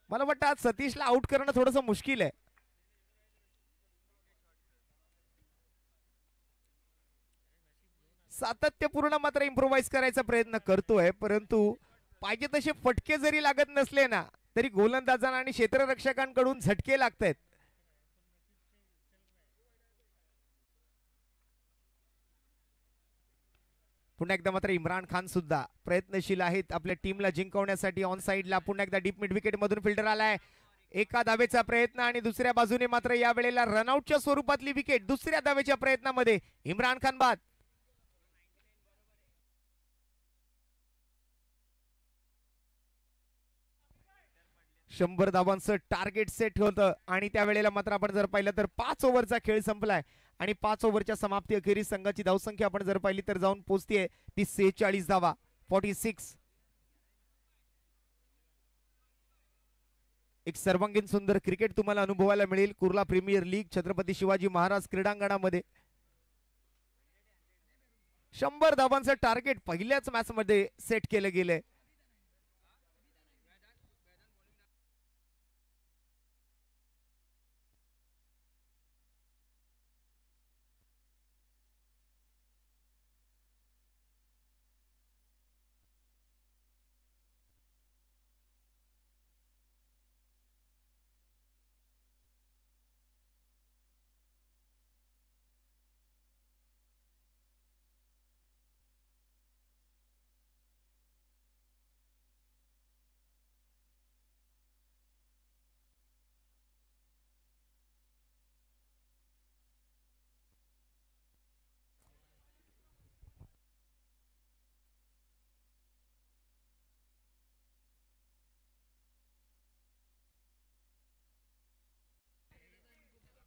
मला वाटतं आज सतीशला आउट करणं थोडंसं मुश्किल आहे। सातत्यपूर्ण मात्र इम्प्रोवाइज करायचा प्रयत्न करतोय, परंतु पाहिजे तसे फटके जरी लागत नसले ना, तरी गोलंदाजांना आणि क्षेत्ररक्षकांकडून झटके लागतात। पुन्हा एकदा मात्र इम्रान खान सुद्धा प्रयत्नशील आहेत आपल्या टीमला जिंकवण्यासाठी। ऑन साइडला पुन्हा एकदा डीप मिड विकेट मधून फिल्डर आलाय, एका धावेचा प्रयत्न आणि दुसऱ्या बाजूने मात्र या वेळेला रनआउटच्या स्वरूपातली विकेट। दुसऱ्या धावेच्या प्रयत्नामध्ये इम्रान खान बाद। शंभर धावांचं टार्गेट सेट होतं आणि त्यावेळेला मात्र आपण जर पाहिलं तर 5 ओव्हरचा खेळ संपलाय आणि 5 ओव्हरच्या समाप्ती अखेरीस संघाची धावसंख्या आपण जर पाहिली तर जाऊन पोहोचतीये ती 46 धावा, 46। एक सर्वांगीण सुंदर क्रिकेट तुम्हाला अनुभवायला मिळेल Kurla premiere league Chhatrapati Shivaji Maharaj क्रीडांगणामध्ये। 100 धावांचं target पहिल्याच मॅच मध्ये सेट केलं गेलंय।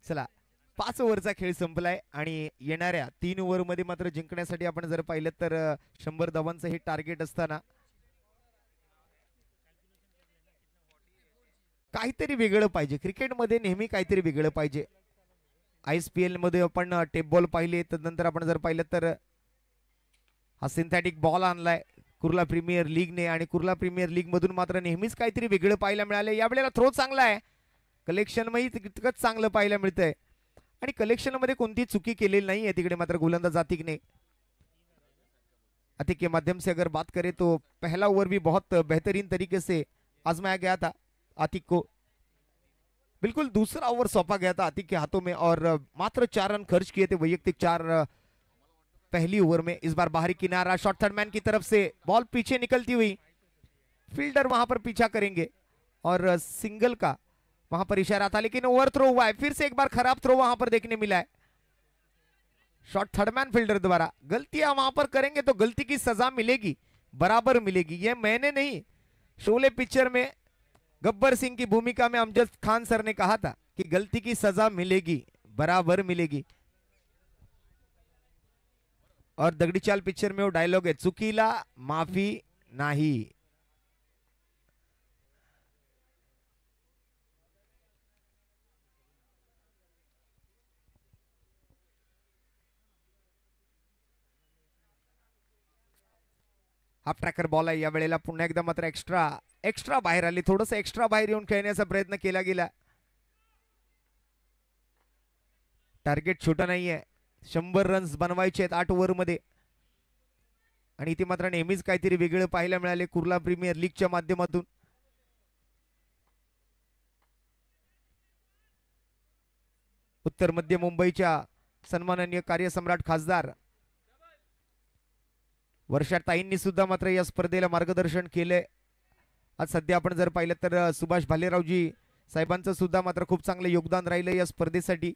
चला 5 ओव्हरचा खेळ संपलाय आणि येणाऱ्या 3 ओव्हरमध्ये मात्र जिंकण्यासाठी आपण जर पाहिलं तर 100 धावांचं हे टार्गेट असताना काहीतरी वेगळं पाहिजे. क्रिकेटमध्ये नेहमी काहीतरी वेगळं पाहिजे. ISPL मध्ये आपण टेप बॉल पाहिले, नंतर आपण जर पाहिलं तर हा सिंथेटिक बॉल आणलाय कुर्ला प्रीमियर लीगने आणि कुर्ला प्रीमियर लीग मधून मात्र नेहमीच काहीतरी वेगळं पाहायला मिळालं. यावेळेला थ्रो चांगला आहे, कलेक्शनमध्ये तितकंच चांगलं पाहायला मिळतंय आणि कलेक्शनमध्ये कोणती चुकी केलेली नाही है. तिकडे मात्र गोलंदाज आतिक ने आतिक के माध्यम से अगर बात करें तो पहला ओवर भी बहुत बेहतरीन तरीके से आजमाया गया था. आतिक को बिल्कुल दूसरा ओवर सौंपा गया था आतिक के हाथों में और मात्र 4 रन खर्च किए थे, वैयक्तिक 4 पहली ओवर में. इस बार बाहरी किनारा शॉर्ट थर्ड मैन की तरफ से बॉल पीछे निकलती हुई, फील्डर वहां पर पीछा करेंगे और सिंगल का वहां पर इशारा था, लेकिन ओवर थ्रो हुआ है. फिर से एक बार खराब थ्रो वहां पर देखने मिला है शॉर्ट थर्ड मैन फील्डर द्वारा. गलतियां वहां पर करेंगे तो गलती की सजा मिलेगी, बराबर मिलेगी. ये मैंने नहीं, शोले पिक्चर में गब्बर सिंह की भूमिका में अमजद खान सर ने कहा था कि गलती की सजा मिलेगी, बराबर मिलेगी. और दगडी चाल पिक्चर में वो डायलॉग है, चुकीला माफी नाही. हाफ ट्रॅकर बॉल आहे या वेळेला. पुन्हा एकदा मात्र एक्स्ट्रा बाहेर आली, थोडंसं एक्स्ट्रा बाहेर येऊन खेळण्याचा प्रयत्न केला गेला. टार्गेट छोटा नाहीये, 100 रन्स बनवायचे आहेत 8 ओव्हर मध्ये आणि इथे मात्र नेहमीच काहीतरी वेगळं पाहायला मिळाले कुर्ला प्रीमियर लीगच्या माध्यमातून. उत्तर मध्य मुंबईच्या सन्माननीय कार्यसम्राट खासदार वर्षाताईंनी सुद्धा मात्र या स्पर्धेला मार्गदर्शन केले. आज सध्या आपण जर पाहिलं तर सुभाष भालेरावजी साहेबांचं सुद्धा मात्र खूप चांगलं योगदान राहिलं या स्पर्धेसाठी.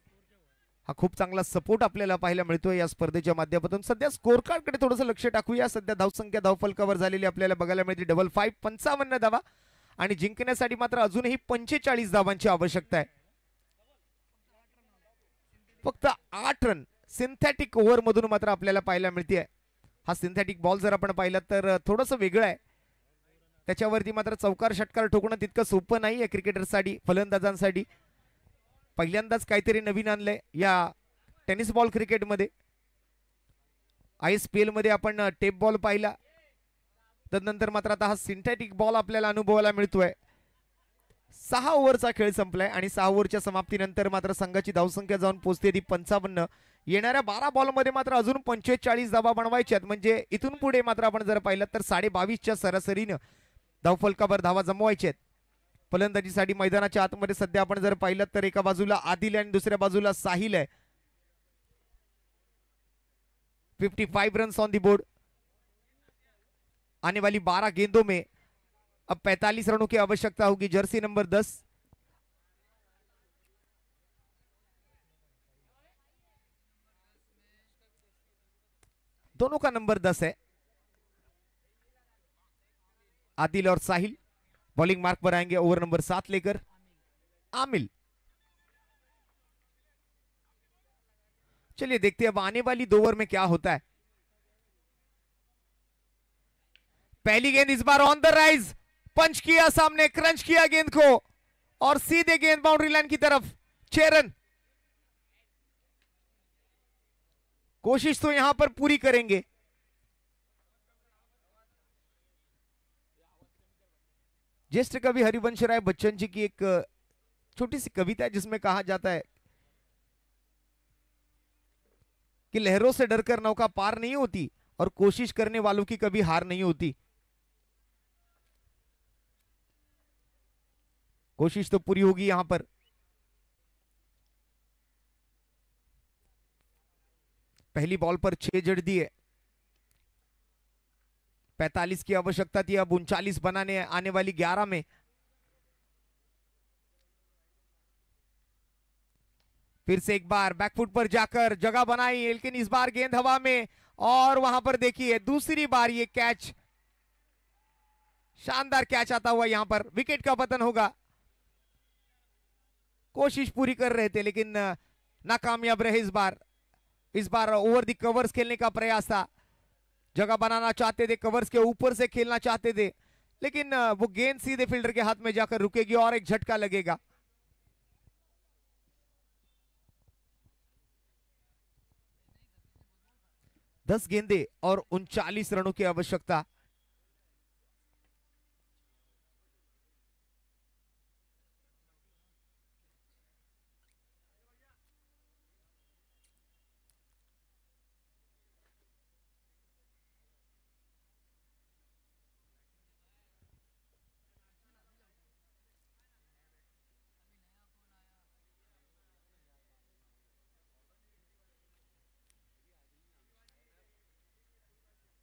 हा खूप चांगला सपोर्ट आपल्याला पाहायला मिळतोय या स्पर्धेच्या माध्यमातून. सध्या स्कोर कार्डकडे थोडंसं लक्ष टाकूया. सध्या धावसंख्या धावफलकावर झालेली आपल्याला बघायला मिळते 55 55 धावा आणि जिंकण्यासाठी मात्र अजूनही 45 धावांची आवश्यकता आहे. फक्त 8 रन सिंथेटिक ओव्हर मधून मात्र आपल्याला पाहायला मिळते. हा सिंथेटिक बॉल जर आपण पाहिलं तर थोडंसं वेगळं आहे, त्याच्यावरती मात्र चौकार षटकार ठोकणं तितकं सोपं नाही आहे क्रिकेटरसाठी, फलंदाजांसाठी. पहिल्यांदाच काहीतरी नवीन आणलंय या टेनिस बॉल क्रिकेटमध्ये. ISPL मध्ये आपण टेप बॉल पाहिला, तदनंतर मात्र आता हा सिंथेटिक बॉल आपल्याला अनुभवायला मिळतोय. 6 ओव्हरचा खेळ संपलाय आणि 6 ओव्हरच्या समाप्तीनंतर मात्र संघाची धावसंख्या जाऊन पोहोचते ती 55. येणाऱ्या 12 बॉलमध्ये मात्र अजून 45 धावा बनवायच्यात, म्हणजे इथून पुढे मात्र आपण जर पाहिलं तर 22.5च्या सरासरीनं धावफलकावर धावा जमवायच्या आहेत. फलंदाजीसाठी मैदानाच्या आतमध्ये सध्या आपण जर पाहिलं तर एका बाजूला आदिल आणि दुसऱ्या बाजूला साहिल आहे. 55 रन्स ऑन दी बोर्ड. आने वाली 12 गेंदों में अब 45 रनों की आवश्यकता होगी. जर्सी नंबर 10 दोनों का नंबर 10 है. आदिल और साहिल बॉलिंग मार्क पर आएंगे ओवर नंबर 7 लेकर. आमिल, चलिए देखते हैं अब आने वाली 2 ओवर में क्या होता है. पहली गेंद इस बार ऑन द राइज, पंच किया सामने, क्रंच किया गेंद को और सीधे गेंद बाउंड्री लाइन की तरफ. 6 रन. कोशिश तो यहां पर पूरी करेंगे. ज्येष्ठ कवि हरिवंश राय बच्चन जी की एक छोटी सी कविता है जिसमें कहा जाता है कि लहरों से डरकर नौका पार नहीं होती और कोशिश करने वालों की कभी हार नहीं होती. कोशिश तो पूरी होगी यहां पर. पहली बॉल पर 6 जड़ दिए. 45 की आवश्यकता थी, अब 39 बनाने आने वाली 11 में. फिर से एक बार बैकफुट पर जाकर जगह बनाई, लेकिन इस बार गेंद हवा में और वहां पर देखिए दूसरी बार ये कैच, शानदार कैच आता हुआ यहां पर. विकेट का पतन होगा. कोशिश पूरी कर रहे थे लेकिन नाकामयाब रहे इस बार। इस बार ओवर दी कवर्स खेलने का प्रयास था, जगह बनाना चाहते थे, कवर्स के ऊपर से खेलना चाहते थे, लेकिन वो गेंद सीधे फील्डर के हाथ में जाकर रुकेगी और एक झटका लगेगा। दस गेंदे और 39 रनों की आवश्यकता।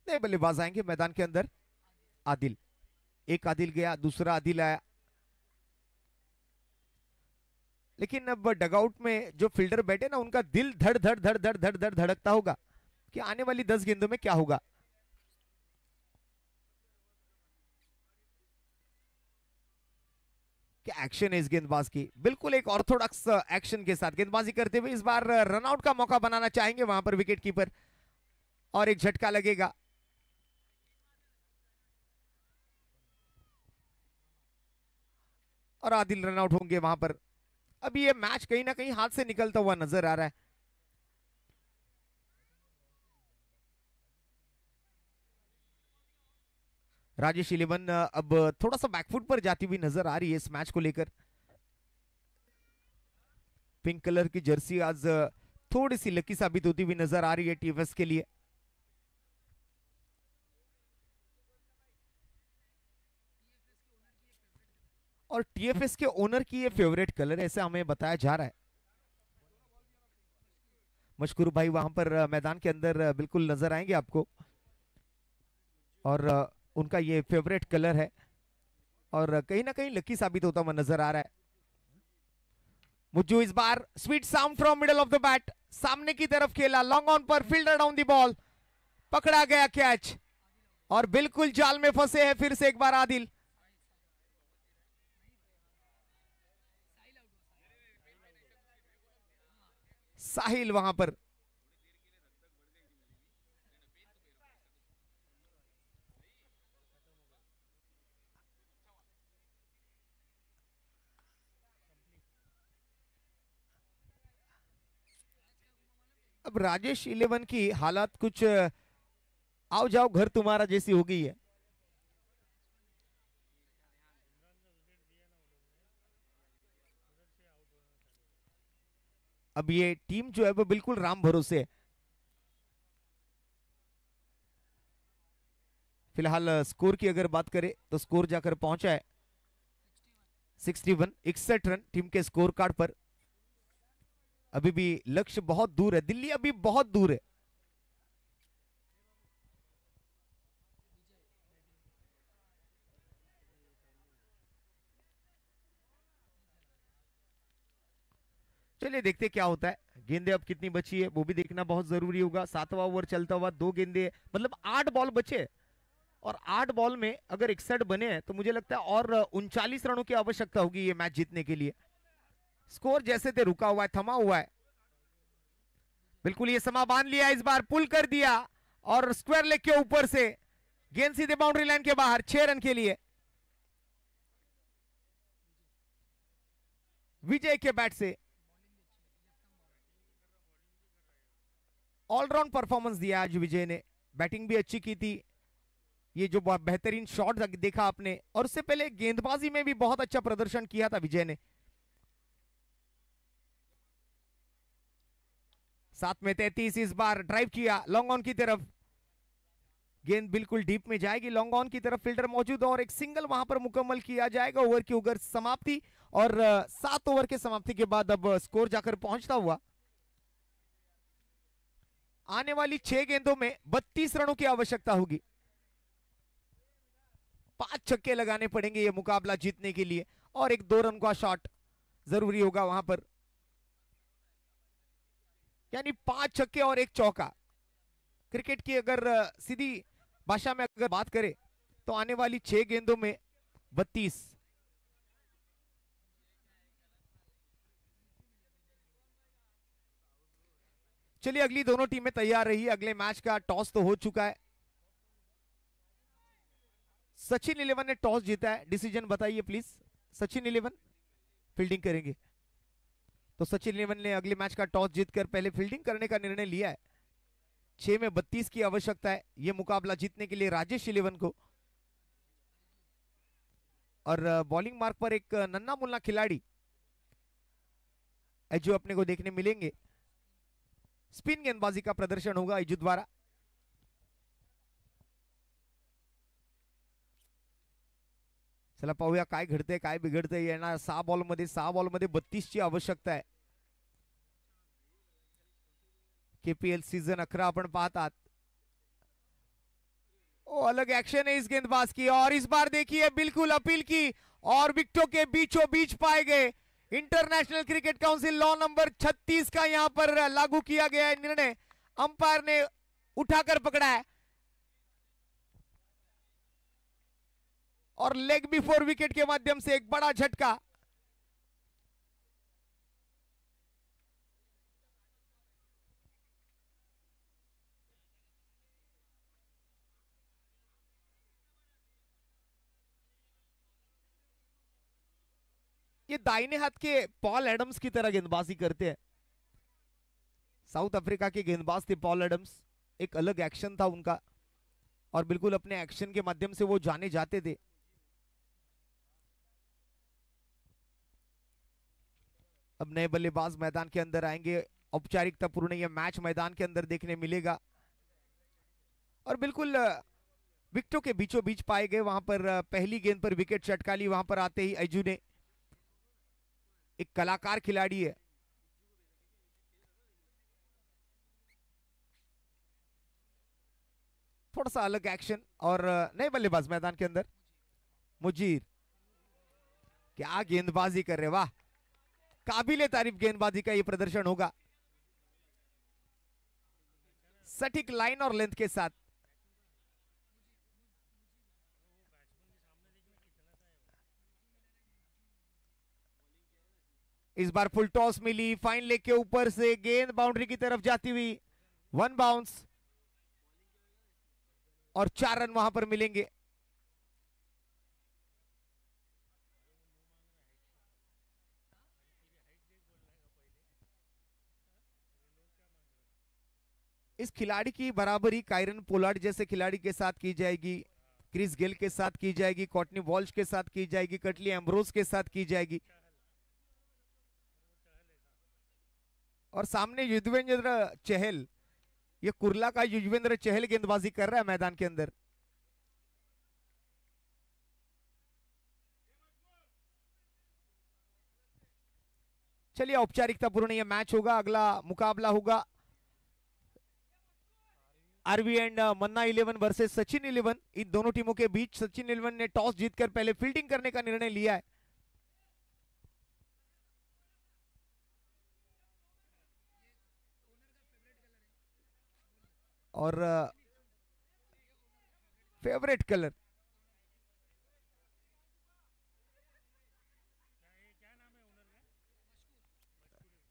नए बल्लेबाज आएंगे मैदान के अंदर। आदिल, एक आदिल गया, दूसरा आदिल आया, लेकिन अब डगआउट में जो फील्डर बैठे ना उनका दिल धड़ धड़ धड़ धड़ धड़ धड़ धड़कता होगा कि आने वाली 10 गेंदों में क्या होगा। क्या एक्शन है इस गेंदबाज की, बिल्कुल एक ऑर्थोडॉक्स एक्शन के साथ गेंदबाजी करते हुए इस बार रनआउट का मौका बनाना चाहेंगे वहां पर विकेट कीपर, और एक झटका लगेगा। और आदिल रनआउट होंगे वहां पर। अभी ये मैच कहीं ना कहीं हाथ से निकलता हुआ नजर आ रहा है। राजेश 11 अब थोड़ा सा बैकफुट पर जाती हुई नजर आ रही है इस मैच को लेकर। पिंक कलर की जर्सी आज थोड़ी सी लकी साबित होती हुई नजर आ रही है टीएफएस के लिए। और टीएफएस के ओनर की ये फेवरेट कलर है, ऐसा हमें बताया जा रहा है। मशकूर भाई वहां पर मैदान के अंदर बिल्कुल नजर आएंगे आपको, और उनका ये फेवरेट कलर है और कहीं ना कहीं लकी साबित होता हुआ नजर आ रहा है। मुज्जू इस बार sweet sound from middle of the bat, सामने की तरफ खेला, लॉन्ग ऑन पर, फील्डर डाउन दी बॉल, पकड़ा गया कैच और बिल्कुल जाल में फंसे हैं फिर से एक बार आदिल। साहिल वहां पर अब राजेश 11 की हालत कुछ आओ जाओ घर तुम्हारा जैसी हो गई है। अब ये टीम जो है वो बिल्कुल राम भरोसे है। फिलहाल स्कोर की अगर बात करें तो स्कोर जाकर पहुंचा है 61, 61 रन टीम के स्कोर कार्ड पर। अभी भी लक्ष्य बहुत दूर है, दिल्ली अभी बहुत दूर है। चलिए देखते क्या होता है। गेंदे अब कितनी बची है वो भी देखना बहुत जरूरी होगा। 7वां ओवर चलता हुआ, 2 गेंदे, मतलब 8 बॉल बचे, और 8 बॉल में अगर 61 बने हैं तो मुझे लगता है और 39 रनों की आवश्यकता होगी ये मैच जीतने के लिए। स्कोर जैसे थे रुका हुआ है, थमा हुआ है, बिल्कुल ये समा बांध लिया, इस बार पुल कर दिया और स्क्वायर लेग के ऊपर से गेंद सीधे बाउंड्री लाइन के बाहर, 6 रन के लिए। विजय के बैट से ऑलराउंड परफॉर्मेंस दिया आज विजय ने, बैटिंग भी अच्छी की थी, ये जो बेहतरीन शॉट देखा आपने, और उससे पहले गेंदबाजी में भी बहुत अच्छा प्रदर्शन किया था विजय ने। 7 में 33, इस बार ड्राइव किया लॉन्ग ऑन की तरफ, गेंद बिल्कुल डीप में जाएगी, लॉन्ग ऑन की तरफ फील्डर मौजूद और एक सिंगल वहां पर मुकम्मल किया जाएगा। ओवर की ओवर समाप्ति, और 7 ओवर के समाप्ति के बाद अब स्कोर जाकर पहुंचता हुआ आने वाली 6 गेंदों में 32 रनों की आवश्यकता होगी। 5 छक्के लगाने पड़ेंगे ये मुकाबला जीतने के लिए, और एक 2 रन का शॉट जरूरी होगा वहां पर, यानी 5 छक्के और 1 चौका। क्रिकेट की अगर सीधी भाषा में अगर बात करें तो आने वाली 6 गेंदों में 32, चलिए अगली दोनों टीमें तैयार रही। अगले मैच का टॉस तो हो चुका है। सचिन 11 ने टॉस जीता है। डिसीजन बताइए प्लीज। सचिन 11 फील्डिंग करेंगे, तो सचिन 11 ने अगले मैच का टॉस जीतकर पहले फील्डिंग करने का निर्णय लिया है। 6 में 32 की आवश्यकता है यह मुकाबला जीतने के लिए राजेश 11 को। और बॉलिंग मार्क पर एक नन्ना मुन्ना खिलाड़ी जो अपने को देखने मिलेंगे। स्पिन गेंदबाजी का प्रदर्शन होगा इजू द्वारा। चला पाहूया काय घडतंय काय बिघडतंय। येणार 6 बॉलमध्ये 32 ची आवश्यकता है। केपीएल सीजन 11 अपन पाहतात। ओ अलग एक्शन है इस गेंदबाज की, और इस बार देखिए बिल्कुल अपील की और विकेटों के बीचों बीच पाए गए। International cricket council law number 36 का यहां पर लागू किया गया है निर्णय। अंपायर ने उठाकर पकड़ा है और लेग बिफोर विकेट के माध्यम से एक बड़ा झटका। ये दाहिने हाथ के पॉल एडम्स की तरह गेंदबाजी करते हैं। साउथ अफ्रीका के गेंदबाज थे पॉल एडम्स। एक अलग एक्शन था उनका और बिल्कुल अपने एक्शन के माध्यम से वो जाने जाते थे। अब नए बल्लेबाज मैदान के अंदर आएंगे। औपचारिकता पूर्ण यह मैच मैदान के अंदर देखने मिलेगा और बिल्कुल विकेटों के बीचों बीच पाए गए। वहां पर पहली गेंद पर विकेट चटका ली। वहां पर आते ही अजू ने, एक कलाकार खिलाड़ी है, थोड़ा सा अलग एक्शन। और नए बल्लेबाज मैदान के अंदर मुजीर, क्या गेंदबाजी कर रहे, वाह, काबिले तारीफ गेंदबाजी का यह प्रदर्शन होगा। सटीक लाइन और लेंथ के साथ। इस बार फुल टॉस मिली, फाइन लेग के ऊपर से गेंद बाउंड्री की तरफ जाती हुई 1 बाउंस और 4 रन वहां पर मिलेंगे। इस खिलाड़ी की बराबरी कायरन पोलार्ड जैसे खिलाड़ी के साथ की जाएगी, क्रिस गेल के साथ की जाएगी, कॉटनी वॉल्श के साथ की जाएगी, कटली एम्ब्रोज के साथ की जाएगी। और सामने युजवेंद्र चहल, ये कुर्ला का युजवेंद्र चहल गेंदबाजी कर रहा है मैदान के अंदर। चलिए औपचारिकता पूर्ण यह मैच होगा। अगला मुकाबला होगा आरवी एंड मन्ना 11 वर्सेस सचिन 11। इन दोनों टीमों के बीच सचिन 11 ने टॉस जीतकर पहले फील्डिंग करने का निर्णय लिया है। और फेवरेट कलर,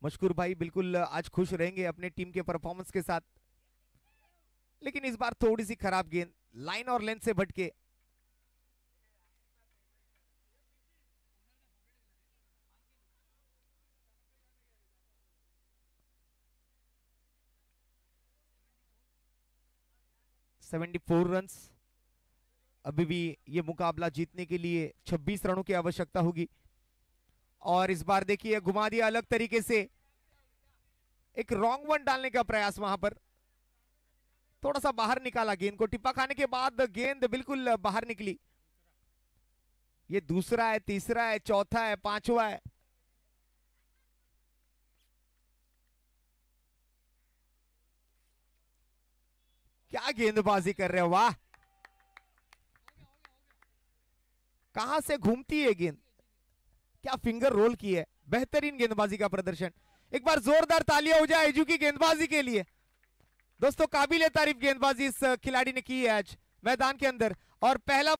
मशकूर भाई बिल्कुल आज खुश रहेंगे अपने टीम के परफॉर्मेंस के साथ। लेकिन इस बार थोड़ी सी खराब गेंद, लाइन और लेंथ से भटके। $74 रन्स। अभी भी ये मुकाबला जीतने के लिए 26 रनों की आवश्यकता होगी। और इस बार देखिए घुमा दिया अलग तरीके से, एक रॉन्ग वन डालने का प्रयास, वहां पर थोड़ा सा बाहर निकाला गेंद को। टिप्पा खाने के बाद गेंद बिल्कुल बाहर निकली। ये दूसरा है, तीसरा है, चौथा है, पांचवा है। क्या गेंदबाजी कर रहे हो, वाह, कहां से घूमती है गेंद, क्या फिंगर रोल की है। बेहतरीन गेंदबाजी का प्रदर्शन। एक बार जोरदार तालियां हो जाए एजू की गेंदबाजी के लिए। दोस्तों काबिले तारीफ गेंदबाजी इस खिलाड़ी ने की है आज मैदान के अंदर। और पहला